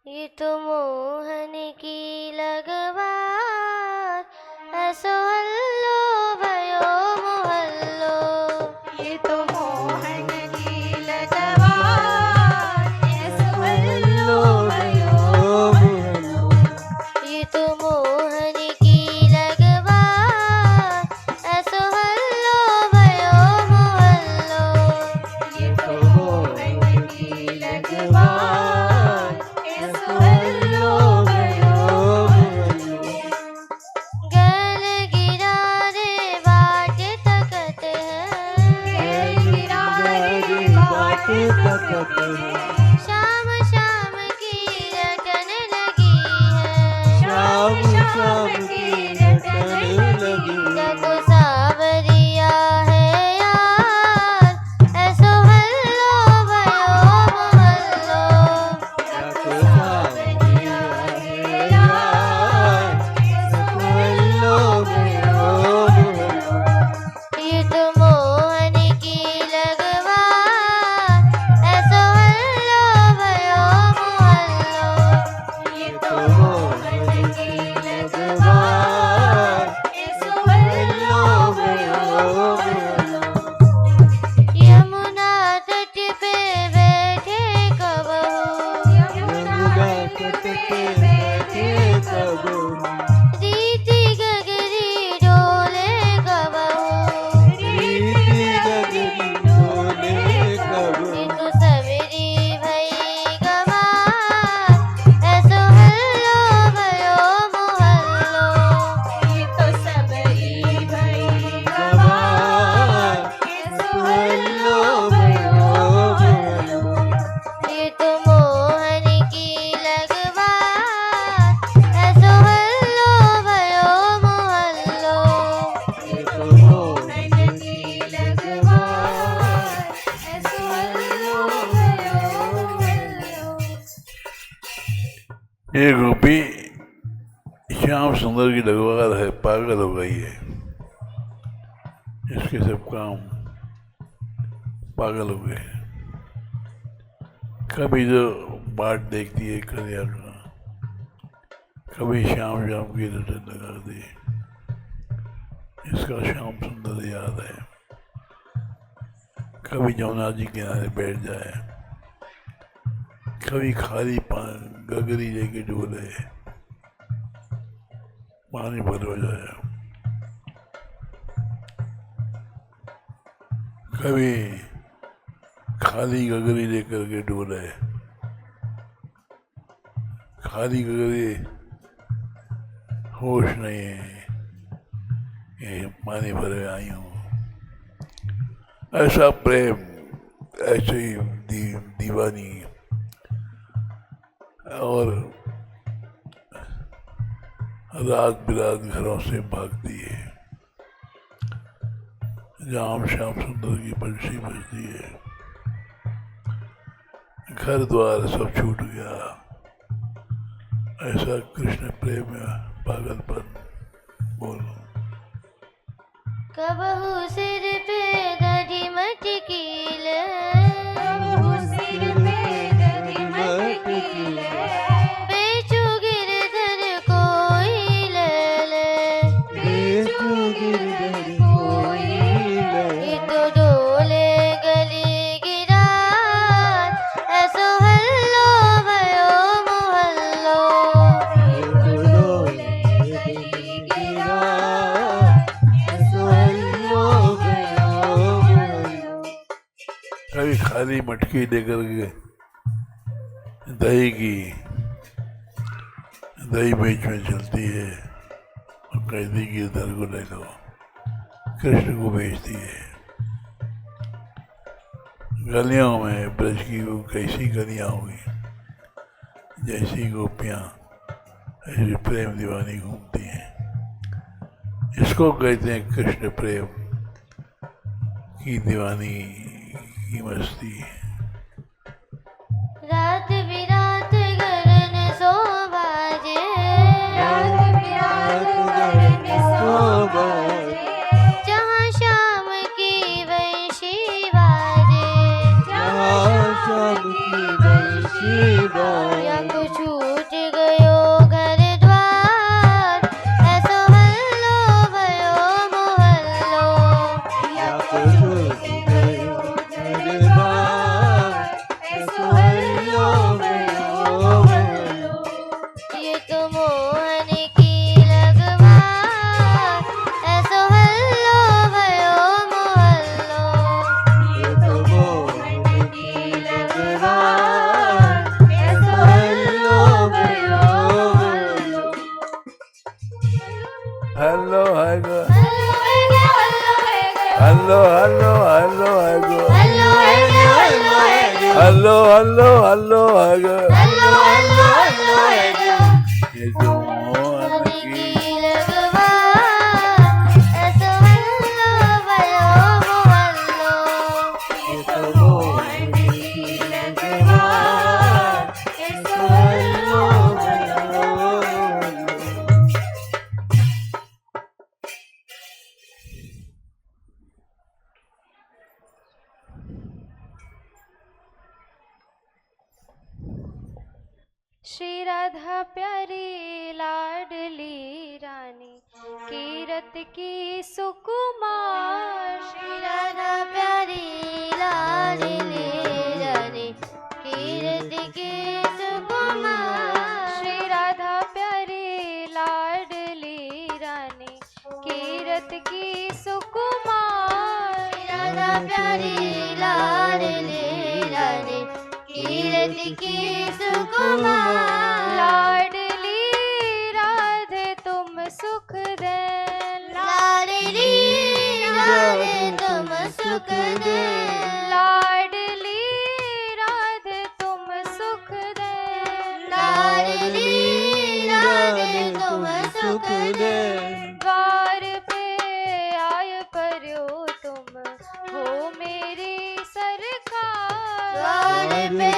ये तो मोहन की लगवार, ऐसो हल्लो भयो मोहल्लो। ये तो मोहन की लगवार, ऐसो हल्लो भयो मोहल्लो। ये तो मोहन की लगवार, ऐसो हल्लो भयो मोहल्लो। ये तो मोहन की लगवार, ऐसो हल्लो भयो मोहल्लो। गल गिरा रे बाट तकत है, गल गिरा रे बाट तकत है। शाम शाम की रटन लगी है, शाम शाम की रटन लगी। देखो सावरिया है यार, ऐसो हल्लो भयो मोहल्लो। देखो सावरिया है यार, ऐसो हल्लो भयो मोहल्लो। ये तो मोहन की लगवार, ऐसो हल्लो भयो मोहल्लो। ये तो मोहन की लगवार, ऐसो हल्लो भयो मोहल्लो। यमुना तट पे बैठे कबहू, यमुना तट पे बैठे कबहू। रीति गगरी डोले कबहू। रीति गगरी डोले कबहू। ये तो सवेरी भई गवार, ऐसो हल्लो भयो मोहल्लो। ये तो सबरी भई गवार, ऐसो हल्लो भयो मोहल्लो। ये तो मोहन की लगवार, ऐसो हल्लो भयो मोहल्लो। ये तो मोहन की लगवार, ऐसो हल्लो भयो मोहल्लो। ये गोपी श्याम सुंदर की लगवार है, पागल हो गई है। इसके सब काम पागल हो गए। कभी तो बाट देखती है कन्या का, कभी शाम शाम की रटन लगा दी। इसका श्याम सुंदर याद है। कभी जमुना जी किनारे बैठ जाए, कभी खाली गगरी लेके डोले, पानी भर हो जाए। कभी खाली गगरी लेकर के डोले, खाली गगरी होश नहीं है, ये पानी भरे आई हूँ। ऐसा प्रेम, ऐसे ही दीवानी और रात बिरात घरों से भागती है। जहाँ श्याम सुंदर की बंसी बजती है, घर द्वार सब छूट गया। ऐसा कृष्ण प्रेम में पागलपन। बोलो। कबहू सिर पे गढ़ी मटकील, कबहू सिर पे गढ़ी मटकील। बेचू गिरधर कोई ले ले, बेचू गिरधर कोई ले। ये तो डोले गली गिरा, ऐसो हल्लो भयो मोहल्लो। ये तो डोले गली गिरा, ऐसो हल्लो भयो मोहल्लो। कभी खाली मटकी लेकर के दही बीच में चलती है और कहती कि इधर को ले लो, कृष्ण को बेचती है। गलियों में ब्रज की वो कैसी गलियां होंगी, जैसी गोपियां ऐसी प्रेम दीवानी घूमती हैं। इसको कहते हैं कृष्ण प्रेम की दीवानी की मस्ती। रात बिरात गरन सो बाजे, रात बिरात गरन सो बाजे। जहाँ शाम की हेलो है गो हेलो हेलो हेलो है गो हेलो हेलो हेलो हेलो है गो हेलो ये जो मोहन की लगवा ऐसो हेलो बलो बोलो ये तो मोहन की लगवा ऐसो हेलो हेलो। श्री राधा प्यारी लाडली रानी कीरत की सुकुमार श्री राधा प्यारी लाडली रानी कीरत की सुकुमार श्री राधा प्यारी लाडली रानी कीरत की सुकुमार श्री राधा प्यारी लाडली रानी कीरत की सुकुमार लाडली राधे तुम सुख दे लाडली राधे तुम सुख दे लाडली राधे तुम सुख दे लाडली राधे तुम सुख दे द्वार पे आय पर्यो तुम हो मेरी सरकार द्वार पे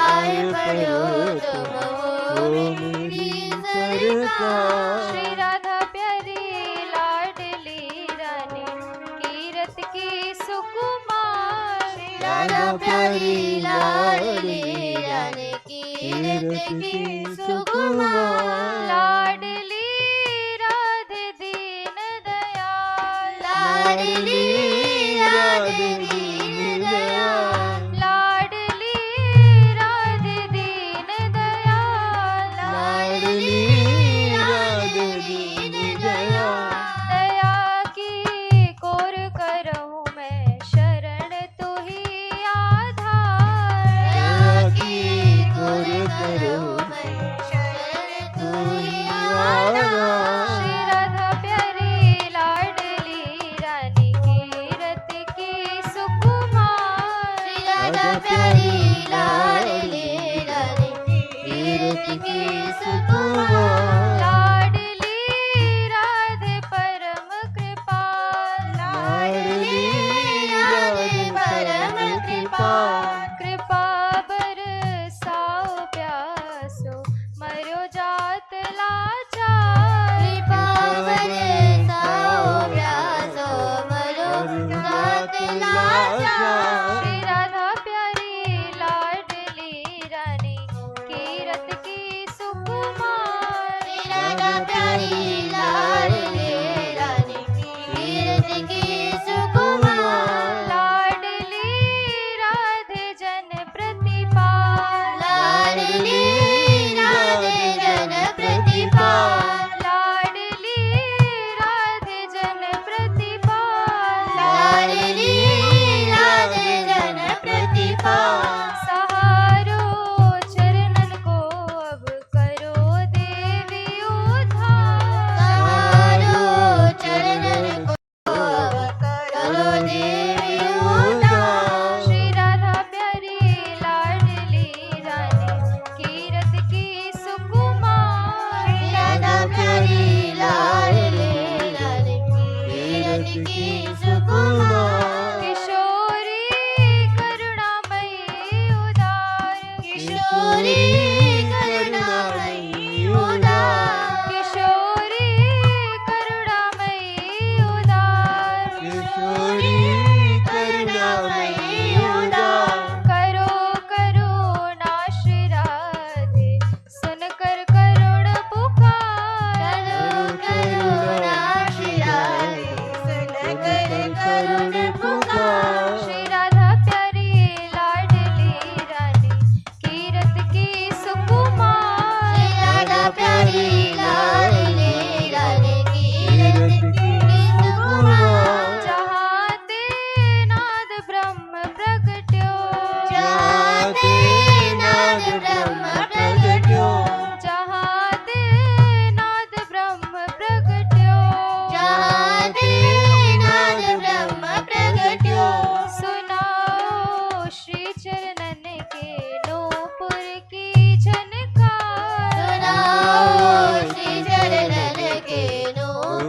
आय पर्यो तुम हो मेरी सरकार श्री राधा प्यारी लाडली रानी कीरत की सुकुमार श्री राधा प्यारी लाडली रानी कीरत की सुकुमार लाडली राधे दीन दयाल लाडली राधे दीन दयाल लाडली राधे दीन दयाल लाडली राधे दीन दयाल दया की कोर करहूँ मैं शरण तू ही आधार दया की कोर करहूँ मैं शरण तू ही आधार श्री राधा प्यारी लाडली रानी कीरत की सुख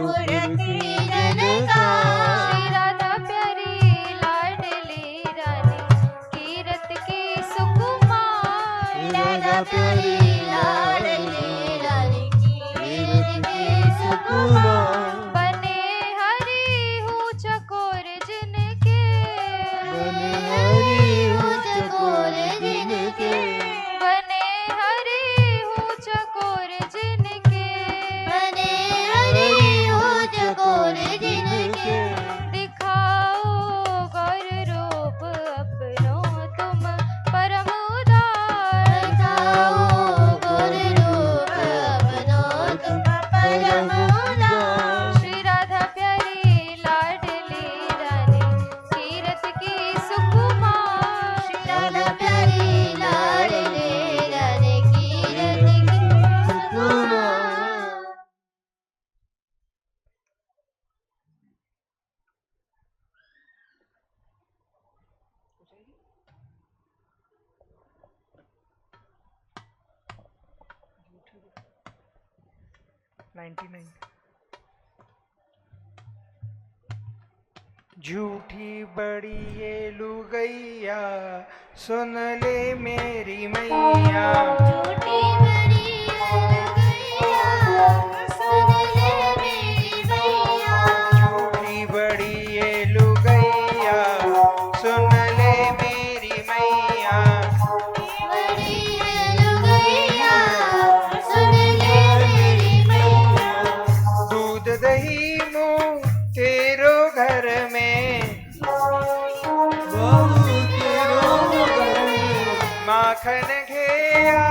मूर्ति जनका श्री राधा प्यारी लाडली रानी कीरत की सुकुमार राधा प्यारी लाडली रानी कीरत की सुकुमार बने हरि हूँ चकोर जिनके बने हरि हूँ चकोर जिनके बने हरि हूँ चकोर जिनके बने हरि हूँ चकोर जिनके दिखाओ गौर रूप अपनो तुम परम उदार दिखाओ गौर रूप अपनो तुम परम उदार श्री राधा प्यारी लाडली रानी कीरत की सुकुमार राधा प्यारी लाडली रानी कीरत की सुकुमार 99 झूठी बड़ी ये लुगैया सुन ले मेरी मैया झूठी बड़ी गैया सुन ले मेरी मैया झूठी बड़ी ये लुगैया सुन ले मेरी मैया बड़ी गैया सुन ले मेरी मैया दूध दही मुँह तेरो घर में माखन घेया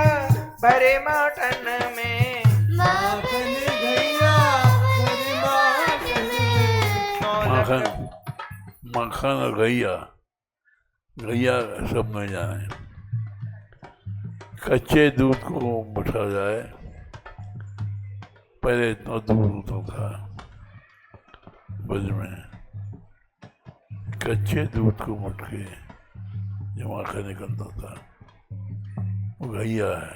भरे माटन में माखन गैया भरे माखन माखन मक्खन और गैया गैया सब में जाने कच्चे दूध को बैठा जाए पहले इतना दूध होता था ब्रज में कच्चे दूध को मुट के जो माखन निकलता था वो गैया है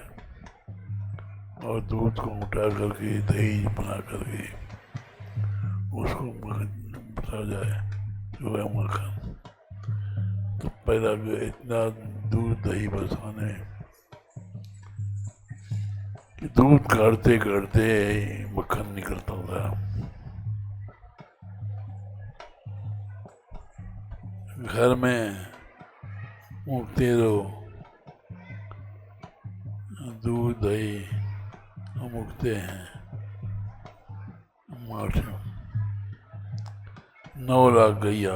और दूध को उठा करके दही बना करके उसको बता जाए जो है माखन तो पहला इतना दूध दही बसाने कि दूध काढ़ते काढ़ते मक्खन निकलता था घर में मुक्ते रहो दूध दही हम उगते हैं माठ 9 लाख गैया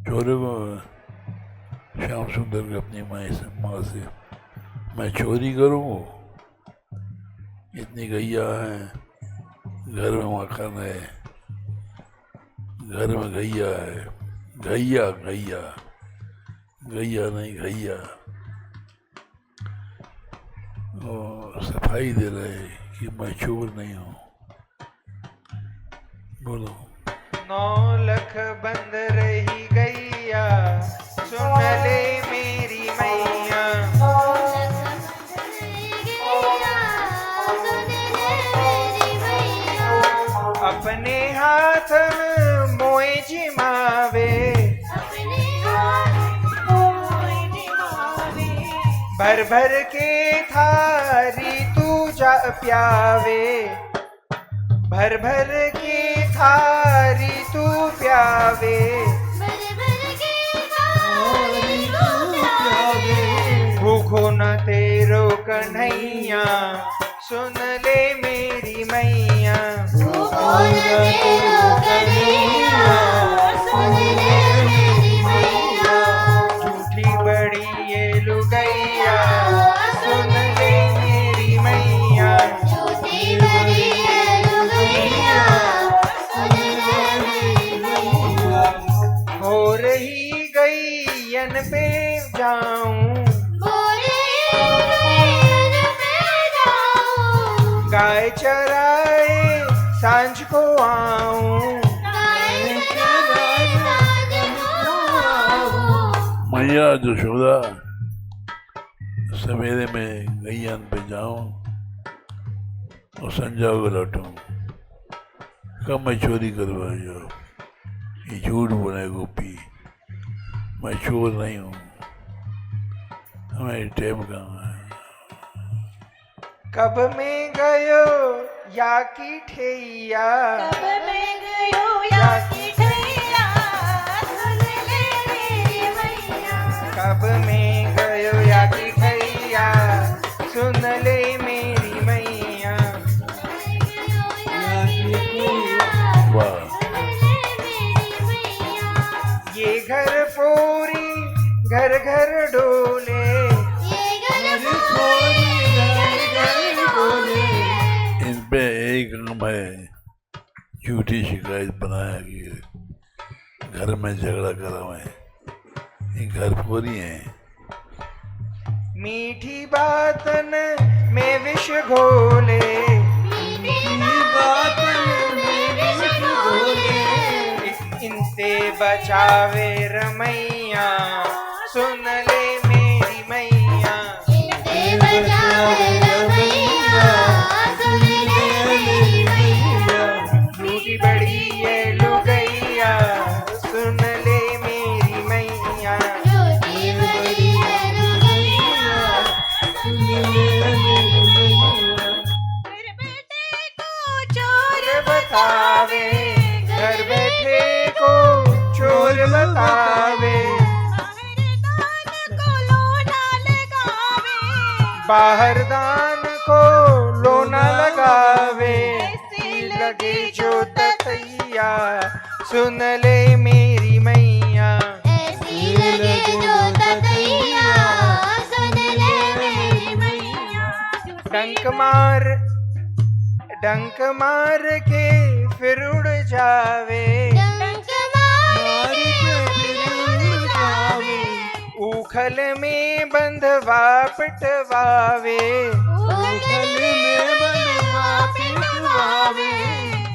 चोरी को श्याम सुंदर के अपनी माँ से मैं चोरी करूँ इतनी गैया है घर में मकान है घर में गैया है गैया गैया गैया नहीं गैया और सफाई दे रहे कि मैं चोर नहीं हूँ बोलो 9 लाख बंद रही गैया सुन ले मेरी मैया अपने हाथ में मोए जिमावे भर भर के थारी तू जा प्यावे भर भर के थारी तू प्यावे भूखो न तेरो कन्हैया सुन ले मेरी मैया झूठी बड़ी ये लुगैया सुन ले मेरी मैया हो रही गैयन पे जाऊं गाय चराए सांझ को आऊं मैया यशोदा सवेरे में गैयान पे जाऊं और संजा को लौटूं। कब मैं चोरी करवा जाऊँ, ये झूठ बोले गोपी, मैं चोर नहीं हूँ, हमें टाइम कहाँ है। कब में गयो या की ठैया, कब में गयो या की ठैया, सुन ले मेरी मैया। कब में गयो या की ठैया, सुन ले मेरी मैया। वाह, ये घर फोरी घर घर डोले, इन पे एक काम है, झूठी शिकायत बनाया कि घर में झगड़ा करा मैं, ये घर पूरी है। मीठी बातन में विष घोले, इनते बचावे रमैया, सुन ले मेरी मैया। झूठी बड़ी ये लुगैया, सुन ले मेरी मैया। घर बेटे को चोर बतावे, घर बैठे को चोर बतावे, बाहर दान को लोना लगावे, लगे जो ततैया, सुन ले मेरी मैया। डंक मार के फिर उड़ जावे, उखल में बंधवा पिटवावे,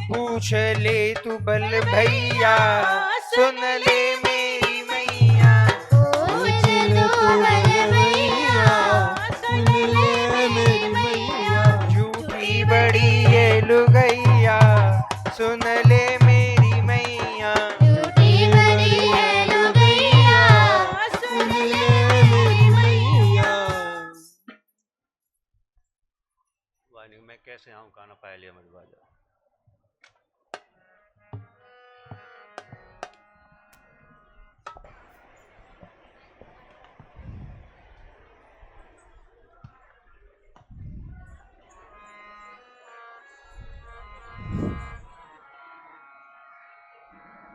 पूछ ले तू बल भैया, सुन ले मेरी मैया। झूठी बड़ी ये लुगैया, सुन ले मेरी मैया। मैं कैसे आऊँ खाना पाया लिया मेरे बाजा। मैं कैसे आऊँ काना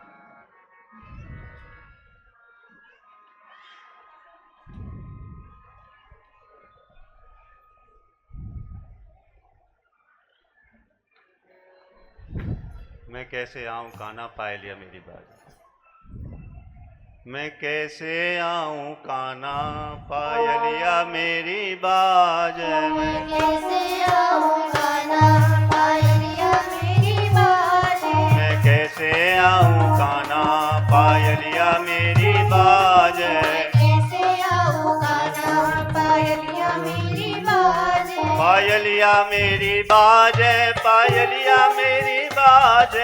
पाए लिया मेरी बाजा। मैं कैसे आऊँ काना पाए लिया मेरी बाज। मैं कैसे आऊँ काना पाए लिया मेरी बाज। मैं कैसे आऊँ काना पाए लिया मेरी बाज। कैसे आऊँ काना पाए लिया मेरी बाज। पायलिया मेरी बाज, पायलिया मेरी बाज,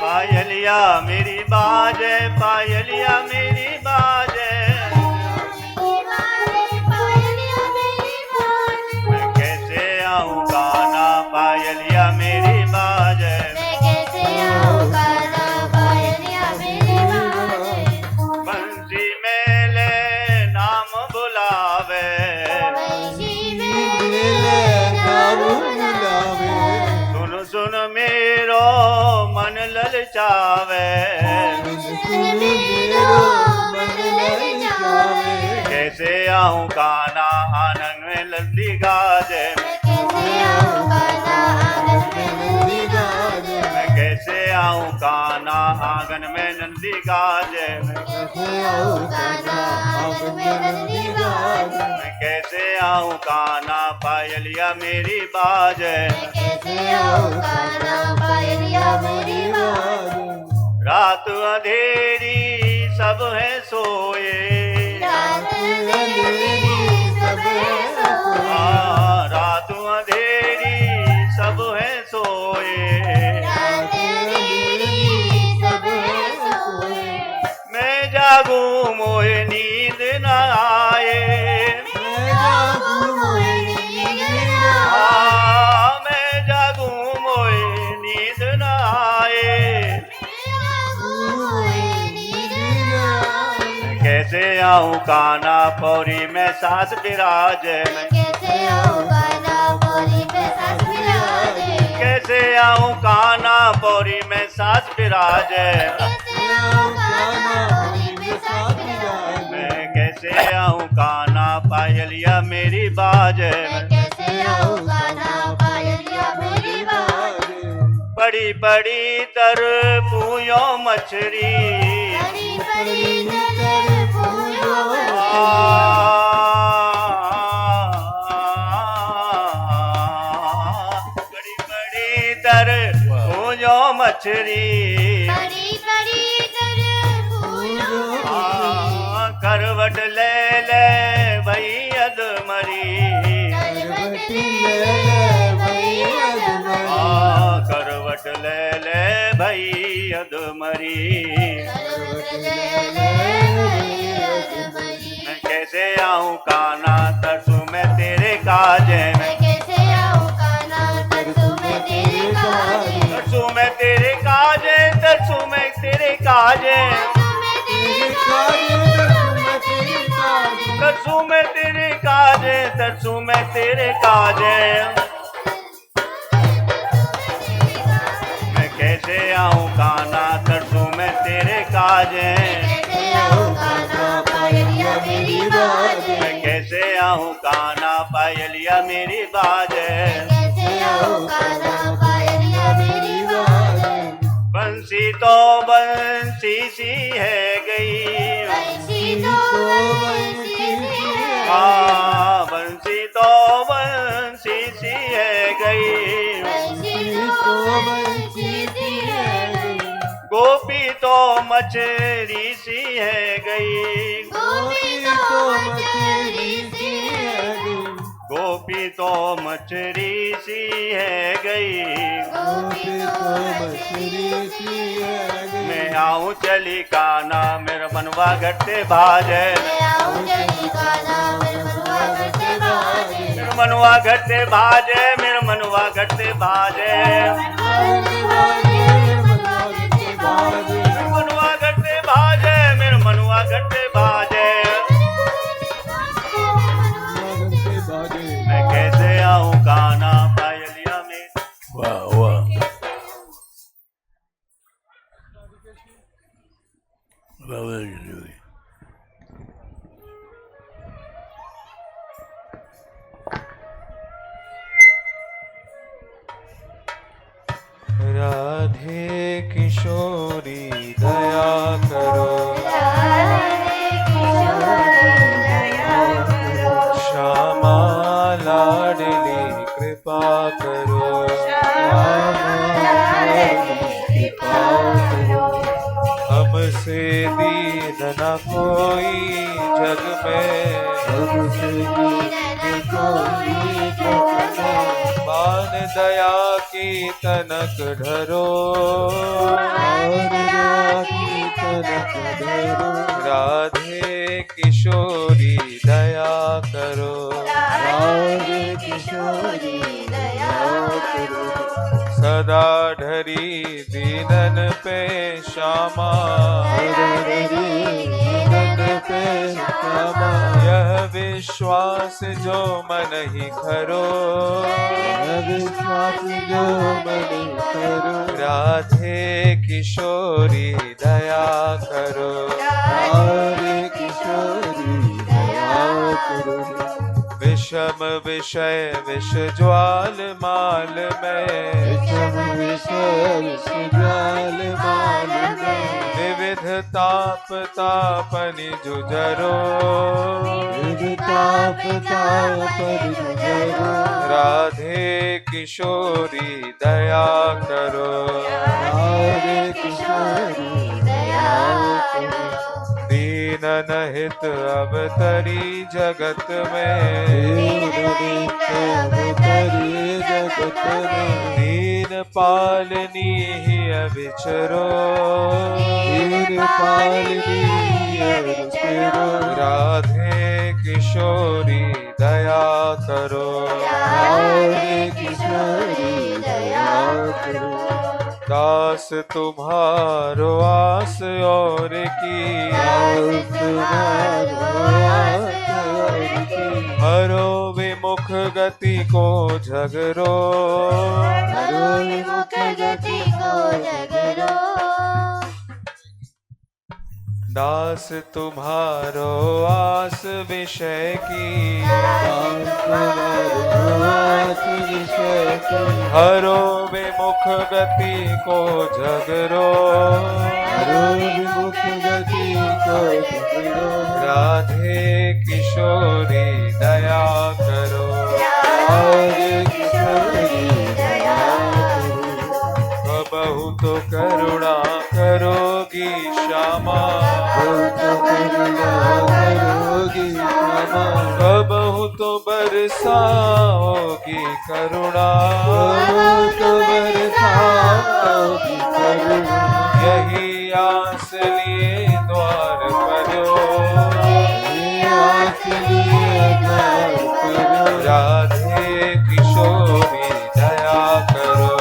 पायलिया मेरी बाज, पायलिया मेरी बाज। मैं कैसे आऊँ काना पायलिया मेरी बाज। बंसी मेले नाम बुलावे, सुन सुन मेरो मन ललचावे। कैसे आऊँ काना आनंद में लल्दी गाजे। मैं कैसे आऊँ काना आंगन में नंदी गाजे। मैं कैसे आऊँ काना पायलिया मेरी बाजे। रात अंधेरी सब है सोए। रात अंधेरी सब है सोए। रात अंधेरी सब है सोए। रात अंधेरी सब है सोए। मैं जागूं मोहे नींद न आए। मैं जागूं मोहे नींद न आए। मैं जागूं मोहे नींद न आए। कैसे आऊं काना पौरी में सास विराजे। मैं कैसे आऊं काना पौरी में सास विराजे। कैसे आऊं काना पौरी में सास विराजे। मैं कैसे आऊं काना पायलिया मेरी बाजे। कैसे आऊं काना पायलिया मेरी बाजे। बड़ी बड़ी तर पूयो मछरी। बड़ी बड़ी तर पूयो बड़ी बड़ी तर पूयो मछरी। बड़ी बड़ी तर पूयो करवट ले ले भई अदमरी। करवट ले भई अदमरी। करवट ले ले भई अदमरी। करवट ले भई अदमरी। मैं कैसे आऊं काना तरसू में तेरे काजे। मैं कैसे आऊं काना तरसू में तेरे काजे। तरसू में तेरे काजे। तरसू में तेरे काजे। तरसू में तेरे काजे। तरसू में तेरे काजे। मैं कैसे आऊं काना तरसू में तेरे काजे। कैसे आऊं काना पायलिया मेरी बाजे। मैं कैसे आऊं काना पायलिया मेरी बाजे। कैसे आऊं काना पायलिया मेरी बाजे। बंसी तो बंसी सी है गई। बंसी तो बंसी सी है। बंसी तो बंसी सी है गई। बंसी तो बंसी सी है। गोपी तो मछली सी है गई। गोपी तो मछली सी है। गोपी तो मछली सी है गई। गोपी तो मछली सी है। मैं आऊं चली काना मेरा मनवा घटते भाजे। मैं आऊं चली काना मेरा मनवा घटते भाजे। मेरा मनवा घटते भाजे। मेरा मनवा घटते भाजे। मनवा घटते भाजे। मेरा मनवा घटते भाजे। मैं कैसे आऊं काना पायलिया में। वाह वाह। राधे कृष्ण। राधे किशोरी दया करो। श्यामा लाडली कृपा करो। हमसे दीन न कोई जग में। मान दया की तनक ढरो। राधे किशोरी दया करो। सदा ढरी दीनन पे श्यामा। यह विश्वास जो मन ही खरो। राधे किशोरी दया करो। विषम विषय विष ज्वाल माल में। विविध ताप तापनि जुझरो। राधे किशोरी दया करो। दीनन हित अवतरी जगत में, दीन पालनी ही अविचरो, राधे किशोरी दया करो, दास तुम्हारो आस और की, हरो विमुख गति को झगरो, दास तुम्हारो आस विषय की, हरो विमुख गति को झगरो, राधे किशोरी दया करो, बहुत करुणा करोगी श्यामा, बहुत बरसाओगी करुणा, यही आस लिए द्वार परो, राधे किशोरी दया करो,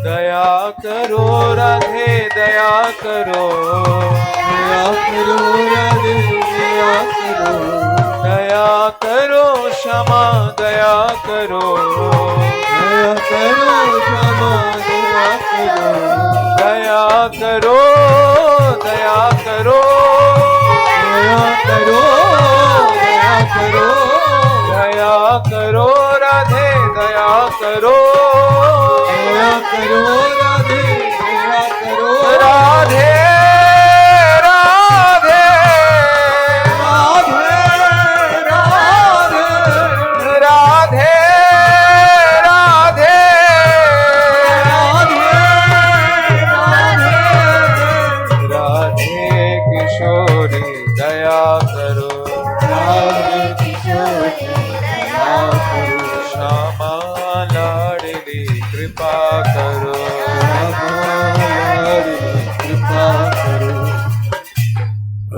दया करो राधे दया करो, दया करो क्षमा दया करो, दया करो दया करो, दया करो राधे दया करो, राधे राधे राधे राधे किशोरी दया करो, श्यामा लाडली कृपा करो,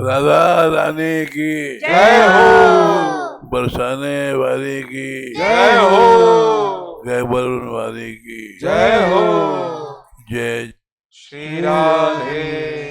राधा रानी की जय हो, बरसाने वाली की जय हो, गैबरुन वाली की जय हो, जय श्री राधे।